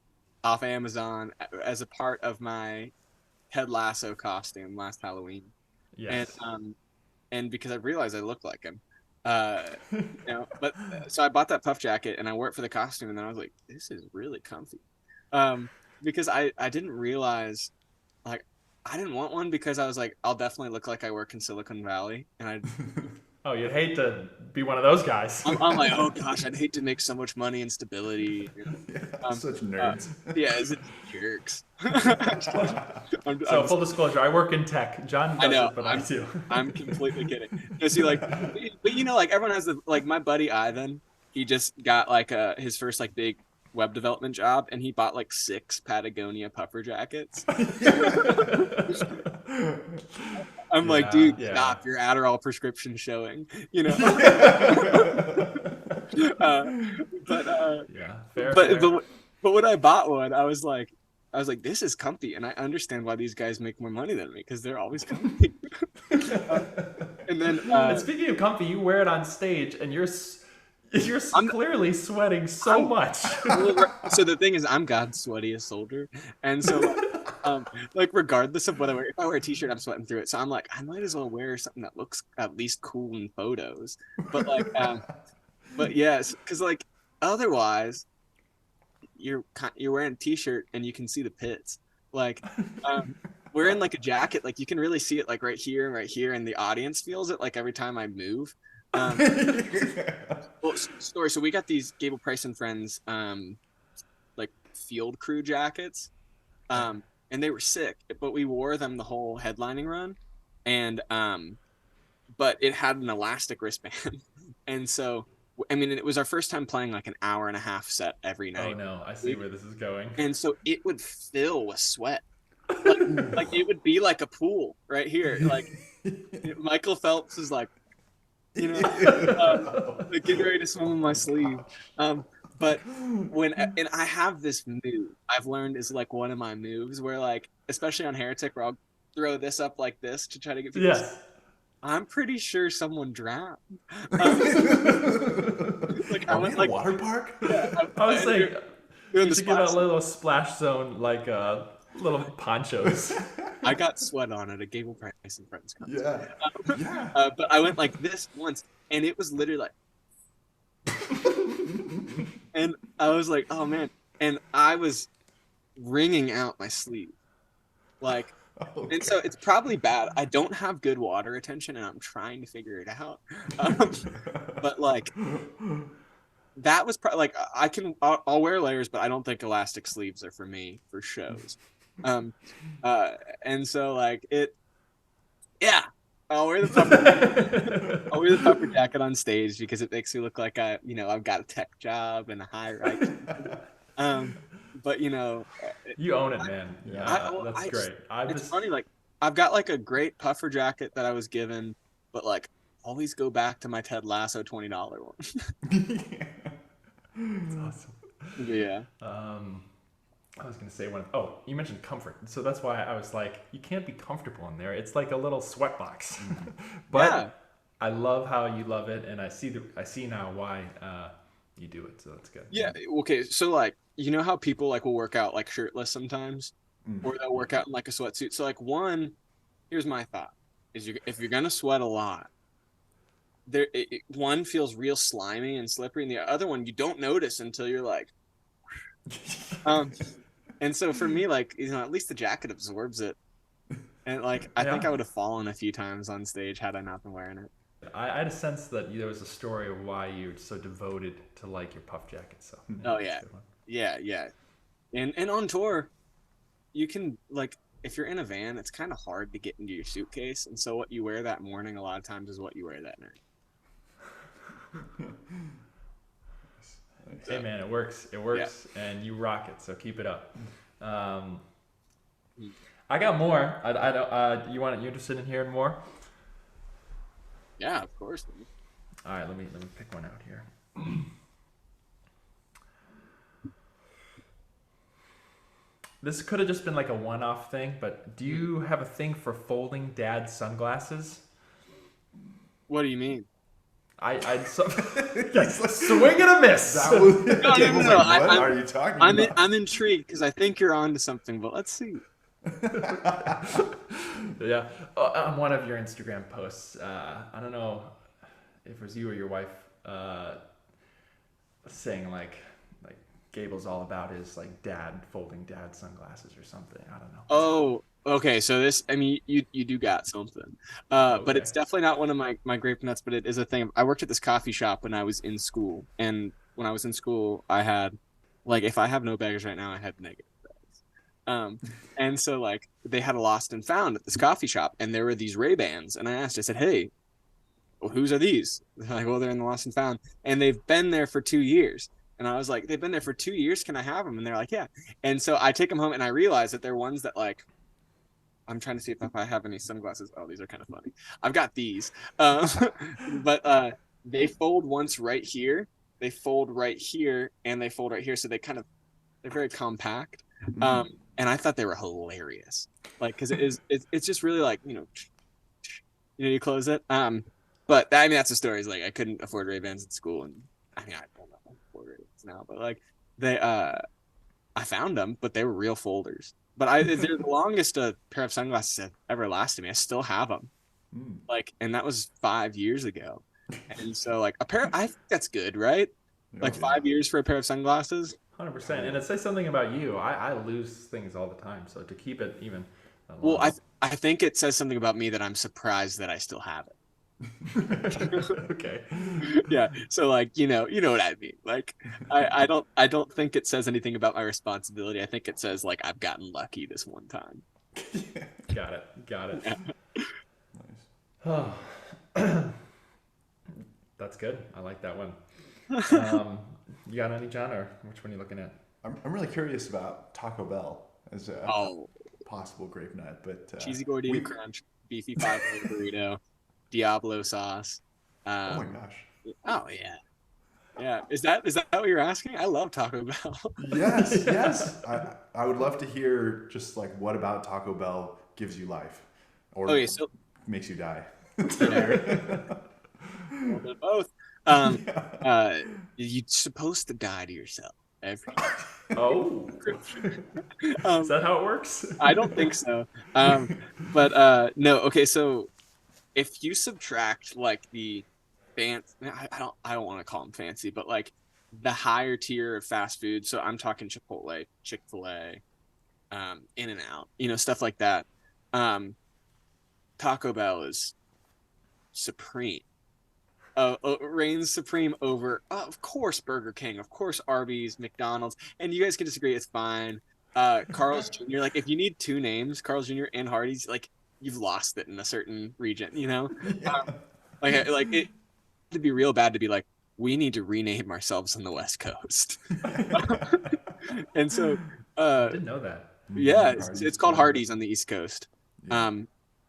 off Amazon as a part of my Ted Lasso costume last Halloween. Yes. And and because I realized I look like him. But so I bought that puff jacket and I wore it for the costume, and then I was like, this is really comfy. Because I didn't realize, like, I didn't want one because I was like, I'll definitely look like I work in Silicon Valley, and I Oh, you'd hate to be one of those guys. I'm like, oh gosh, I'd hate to make so much money and stability. Such nerds. Is it jerks? So full disclosure, I work in tech. John does it, but I do. I'm completely kidding. No, see, like, but like everyone has like my buddy Ivan. He just got like his first like big web development job, and he bought like 6 Patagonia puffer jackets. I'm like, dude, stop! Your Adderall prescription showing. But when I bought one, I was like, this is comfy, and I understand why these guys make more money than me because they're always comfy. And then, and speaking of comfy, you wear it on stage, and you're clearly sweating so much. So the thing is, I'm God's sweatiest soldier, and so like regardless of what I wear, if I wear a t-shirt, I'm sweating through it. So I'm like, I might as well wear something that looks at least cool in photos. But like, but yes, because like otherwise, you're wearing a t-shirt and you can see the pits. Like, wearing like a jacket, like you can really see it like right here, and the audience feels it like every time I move. Story. So we got these Gable Price and Friends, like field crew jackets, and they were sick. But we wore them the whole headlining run, and but it had an elastic wristband, and so I mean it was our first time playing like an hour and a half set every night. Oh no, I see where this is going. And so it would fill with sweat, like it would be like a pool right here. Like Michael Phelps is like, getting ready to swim in my sleeve. But and I have this move I've learned is like one of my moves where like, especially on Heretic, where I'll throw this up like this to try to get people. Yes. I'm pretty sure someone drowned. Like I went like water park. Yeah, I was like, you should give a little splash zone, like little ponchos. I got sweat on at a Gable Price and Friends concert. Yeah. But I went like this once, and it was literally like, and I was like, oh man, and I was wringing out my sleeve, like. Okay. And so it's probably bad. I don't have good water retention, and I'm trying to figure it out. But like, that was probably like I'll wear layers, but I don't think elastic sleeves are for me for shows. And so like I'll wear the puffer jacket on stage because it makes me look like I've got a tech job and a high right. But you own it, man. Yeah, that's great. It's funny, like I've got like a great puffer jacket that I was given, but like always go back to my Ted Lasso $20 one. That's awesome. Yeah. I was gonna say you mentioned comfort, so that's why I was like, you can't be comfortable in there. It's like a little sweat box. But yeah. I love how you love it, and I see now why you do it, so that's good. Yeah. Okay. So like, how people like will work out like shirtless sometimes, or they'll work out in like a sweatsuit. So like here's my thought is if you're gonna sweat a lot, one feels real slimy and slippery, and the other one you don't notice until you're like, and so for me, like, at least the jacket absorbs it, and like I think I would have fallen a few times on stage had I not been wearing it. I had a sense that there was a story of why you're so devoted to like your puff jacket. So. Oh yeah. Yeah. And on tour, you can like if you're in a van, it's kind of hard to get into your suitcase, and so what you wear that morning a lot of times is what you wear that night. Hey man, it works, and you rock it. So keep it up. I got more. I don't. You interested in hearing more? Yeah, of course. All right, let me pick one out here. This could have just been like a one-off thing, but do you have a thing for folding dad sunglasses? What do you mean? Swing and a miss. No. What are you talking about? I'm intrigued because I think you're onto something, but let's see. Yeah. On one of your Instagram posts, I don't know if it was you or your wife saying like Gable's all about his like dad folding dad sunglasses or something. I don't know. Oh, okay. So this, I mean, you do got something, but Okay. it's definitely not one of my Grape-Nuts. But it is a thing. I worked at this coffee shop when I was in school, and when I was in school, I had like if I have no baggers right now, I had negative bags. And so like they had a lost and found at this coffee shop, and there were these Ray-Bans, and I said, hey, well, whose are these? They're like, well, they're in the lost and found, and they've been there for 2 years. And I was like, they've been there for 2 years. Can I have them? And they're like, yeah. And so I take them home, and I realize that they're ones that like I'm trying to see if I have any sunglasses. Oh, these are kind of funny. I've got these, but they fold once right here. They fold right here, and they fold right here. So they're very compact. And I thought they were hilarious, like because it's just really like you close it. But I mean that's the story. Is like I couldn't afford Ray-Bans at school, and I mean I don't know afford Ray-Bans now, but like they I found them, but they were real folders. But they're the longest pair of sunglasses that ever lasted me. I still have them. Like, and that was 5 years ago. And so, like, I think that's good, right? Like 5 years for a pair of sunglasses. 100%. And it says something about you. I lose things all the time. So to keep it even. Well, I think it says something about me that I'm surprised that I still have it. Okay. Yeah. So like, you know what I mean? Like I don't think it says anything about my responsibility. I think it says like I've gotten lucky this one time. Got it. Yeah. Oh. That's good. I like that one. You got any, John, or which one are you looking at? I'm really curious about Taco Bell as a possible grape nut, but cheesy gordita crunch, beefy 5-layer burrito, Diablo sauce. Oh my gosh. Oh yeah. Yeah. Is that what you're asking? I love Taco Bell. Yes. I would love to hear just like what about Taco Bell gives you life or makes you die. Both. You're supposed to die to yourself every Oh. Is that how it works? I don't think so. But no. Okay, so if you subtract like the I don't want to call them fancy, but like the higher tier of fast food. So I'm talking Chipotle, Chick-fil-A, In-N-Out, stuff like that. Taco Bell is supreme. Reigns supreme over, of course, Burger King, of course, Arby's, McDonald's, and you guys can disagree. It's fine. Carl's Jr. Like if you need two names, Carl's Jr. and Hardee's, like you've lost it in a certain region, Yeah. Like it to be real bad to be like, we need to rename ourselves on the West Coast. And so I didn't know that. Yeah, it's called Hardee's on the East Coast.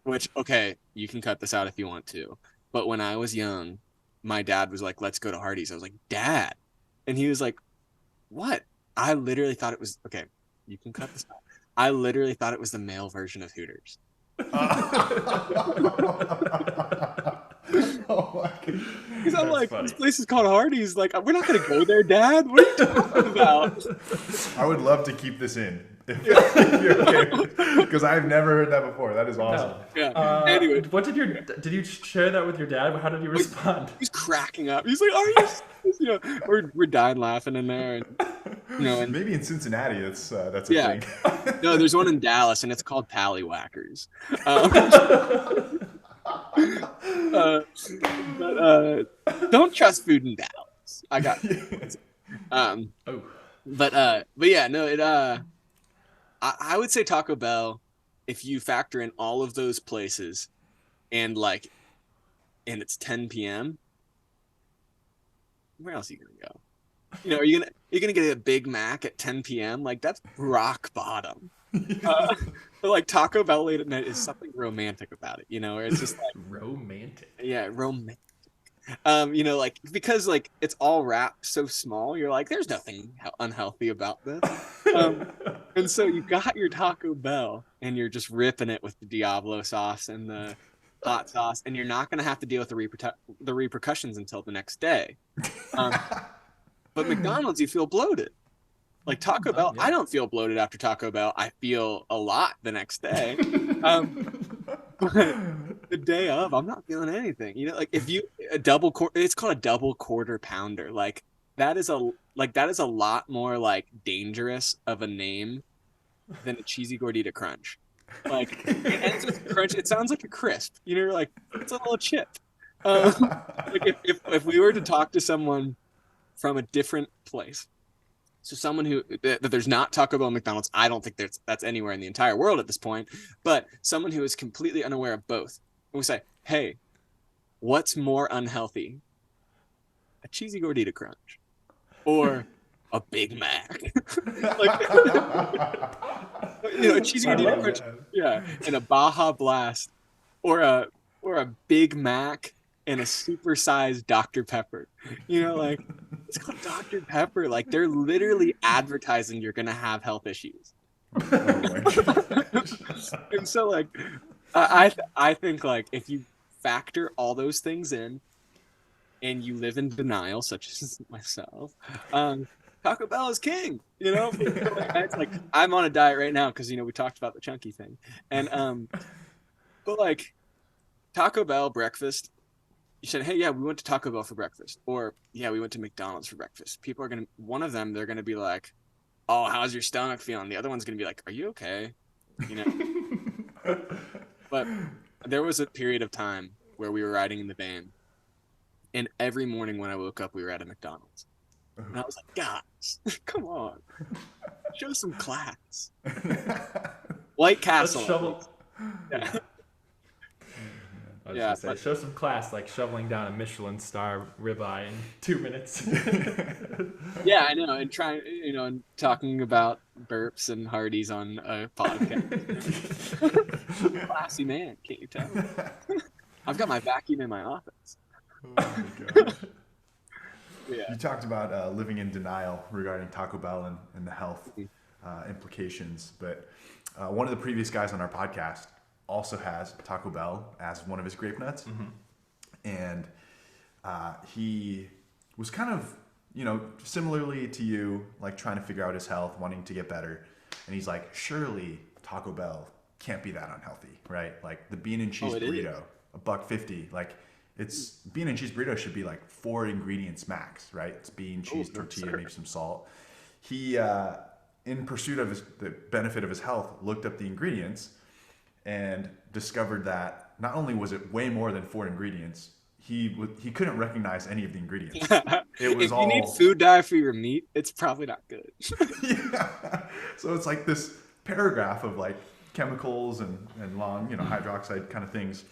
Which, okay, you can cut this out if you want to. But when I was young, my dad was like, let's go to Hardee's. I was like, Dad. And he was like, what? I literally thought it was, okay, you can cut this out. I literally thought it was the male version of Hooters. Because I'm like, this place is called Hardee's. Like, we're not going to go there, Dad. What are you talking about? I would love to keep this in. If you're okay. Because I've never heard that before. That is awesome. No. Yeah. Anyway, what did you share that with your dad? How did he respond? He's cracking up. He's like, "Are you?" We're dying laughing in there. And, maybe in Cincinnati, that's a thing. No, there's one in Dallas, and it's called Pallywhackers. But don't trust food in Dallas. I got. But yeah, no, I would say Taco Bell, if you factor in all of those places and it's 10 p.m. Where else are you going to go? Are you going to get a Big Mac at 10 p.m.? Like that's rock bottom. But like Taco Bell late at night is something romantic about it, where it's just like romantic. Yeah, romantic. Because like it's all wrapped so small, you're like, there's nothing unhealthy about this. And so you got your Taco Bell and you're just ripping it with the Diablo sauce and the hot sauce, and you're not going to have to deal with the repercussions until the next day. But McDonald's, you feel bloated. Like Taco Bell, yeah. I don't feel bloated after Taco Bell. I feel a lot the next day. But the day of, I'm not feeling anything. You know, like if you it's called a double quarter pounder. That is a lot more like dangerous of a name than a cheesy gordita crunch. Like it ends with crunch. It sounds like a crisp. You know, like it's a little chip. Like if we were to talk to someone from a different place, so someone that there's not Taco Bell and McDonald's, I don't think that's anywhere in the entire world at this point, but someone who is completely unaware of both, and we say, hey, what's more unhealthy? A cheesy gordita crunch or a Big Mac? Like, a cheesy gordita crunch, yeah, and a Baja Blast, or a Big Mac and a supersized Dr. Pepper. Like it's called Dr. Pepper. Like they're literally advertising you're gonna have health issues. And so like I think like if you factor all those things in and you live in denial, such as myself, Taco Bell is king. It's like I'm on a diet right now because we talked about the chunky thing. And but like Taco Bell breakfast, you said, hey, yeah, we went to Taco Bell for breakfast, or yeah, we went to McDonald's for breakfast. People are one of them, they're gonna be like, oh, how's your stomach feeling? The other one's gonna be like, are you okay? But there was a period of time where we were riding in the van, and every morning when I woke up, we were at a McDonald's, and I was like, guys, come on, show some class. White Castle. Let's shovel. Yeah. I was gonna say, show some class, like shoveling down a Michelin star ribeye in 2 minutes. Yeah, I know, and and talking about burps and Hardee's on a podcast. Classy man, can't you tell? I've got my vacuum in my office. Oh my gosh. Yeah. You talked about living in denial regarding Taco Bell and the health implications, but one of the previous guys on our podcast also has Taco Bell as one of his Grape-Nuts. And he was kind of, similarly to you, like trying to figure out his health, wanting to get better. And he's like, surely Taco Bell can't be that unhealthy, right? Like the bean and cheese burrito, $1.50. Like it's bean and cheese burrito should be like 4 ingredients max, right? It's bean, cheese, tortilla, maybe some salt. He, in pursuit of the benefit of his health, looked up the ingredients and discovered that not only was it way more than 4 ingredients, he couldn't recognize any of the ingredients. It was if you need food dye for your meat, it's probably not good. Yeah. So it's like this paragraph of like chemicals and long, hydroxide kind of things.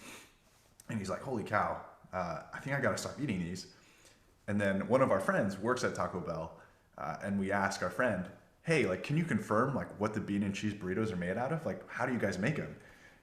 And he's like, holy cow, I think I got to stop eating these. And then one of our friends works at Taco Bell, and we ask our friend, hey, like, can you confirm like what the bean and cheese burritos are made out of? Like, how do you guys make them?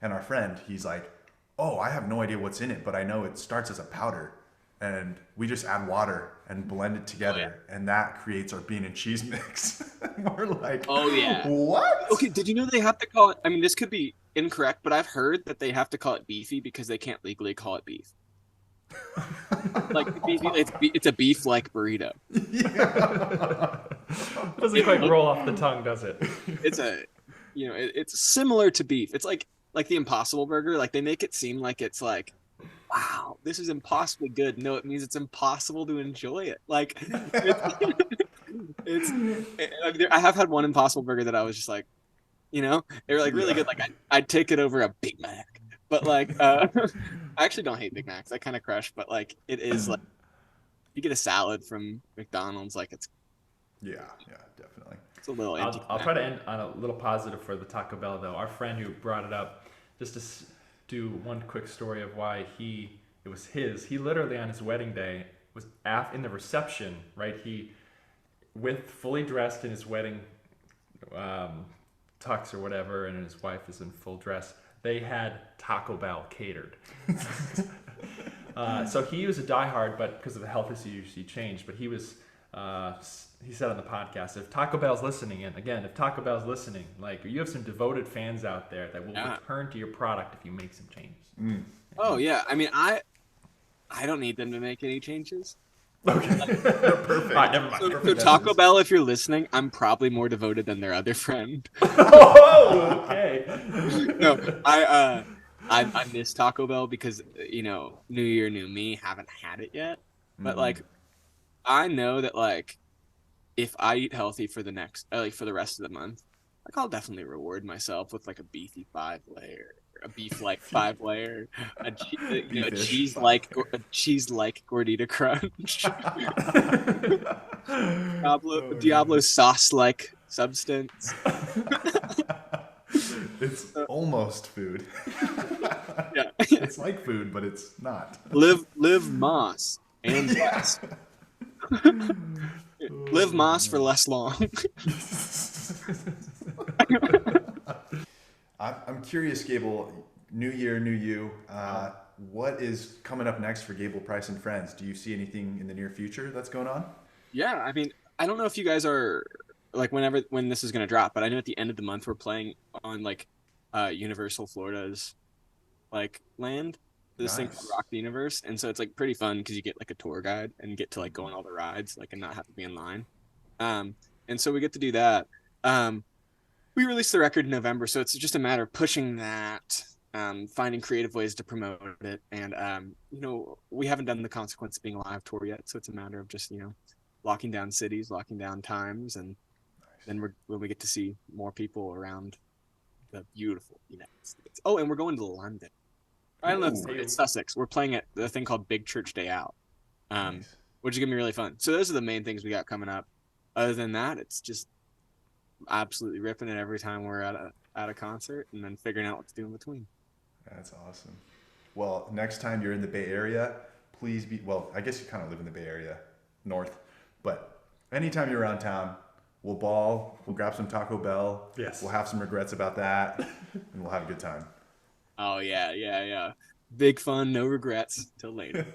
And our friend, he's like, oh, I have no idea what's in it, but I know it starts as a powder, and we just add water and blend it together, and that creates our bean and cheese mix. We're like, oh yeah, what? Okay, did you know they have to call it? I mean, this could be incorrect, but I've heard that they have to call it beefy because they can't legally call it beef. Like beefy, it's a beef-like burrito. Yeah. It doesn't quite roll off the tongue, does it? It's it's similar to beef. It's like the Impossible Burger. Like they make it seem like it's like, wow, this is impossibly good. No, it means it's impossible to enjoy it. Like I have had one Impossible Burger that I was just like, they were like really good. Like I'd take it over a Big Mac. But like, I actually don't hate Big Macs. I kind of crush, but like it is like, you get a salad from McDonald's, like it's. Yeah, definitely. It's a little. I'll try to end on a little positive for the Taco Bell though. Our friend who brought it up, just to do one quick story of why it was his. He literally on his wedding day was in the reception, right? He fully dressed in his wedding tux or whatever, and his wife is in full dress. They had Taco Bell catered. So he was a diehard, but because of the health issues, he changed. But he was, he said on the podcast, if Taco Bell's listening, and again, if Taco Bell's listening, like you have some devoted fans out there that will return to your product if you make some changes. Oh yeah, I mean, I don't need them to make any changes. Okay. Perfect. All right, never mind. So, Perfect Taco answers. Bell, if you're listening, I'm probably more devoted than their other friend. Oh, okay. No, I miss Taco Bell because New Year, new me, haven't had it yet. But like I know that like if I eat healthy for the next like for the rest of the month, like I'll definitely reward myself with like a beefy 5 layer, a beef like 5 layer, a Beefish cheese five like a cheese like gordita crunch, Oh, Diablo sauce like substance. it's almost food. Yeah, It's like food, but it's not. live Moss and less. Live Moss for less long. I'm curious, Gable. New year, new you. What is coming up next for Gable Price and Friends? Do you see anything in the near future that's going on? Yeah, I mean, I don't know if you guys are like when this is gonna drop, but I know at the end of the month we're playing on like Universal Florida's like land, this thing called Nice. Rock the Universe, and so it's like pretty fun because you get like a tour guide and get to like go on all the rides like and not have to be in line. Um, and so we get to do that. Um, we released the record in November, so it's just a matter of pushing that, finding creative ways to promote it, and we haven't done the Consequence of Being Alive tour yet, so it's a matter of just locking down cities, locking down times, and then when we get to see more people around the beautiful United States. Oh, and we're going to London. I don't know if Ooh, it's Sussex. We're playing at the thing called Big Church Day Out, nice. which is gonna be really fun. So those are the main things we got coming up. Other than that, it's just absolutely ripping it every time we're at a concert, and then figuring out what to do in between. That's awesome. Well, next time you're in the Bay Area, please be, well, I guess you kind of live in the Bay Area, north, but anytime you're around town, we'll ball, we'll grab some Taco Bell. Yes. We'll have some regrets about that, and we'll have a good time. Oh yeah, yeah, yeah. Big fun, no regrets till later.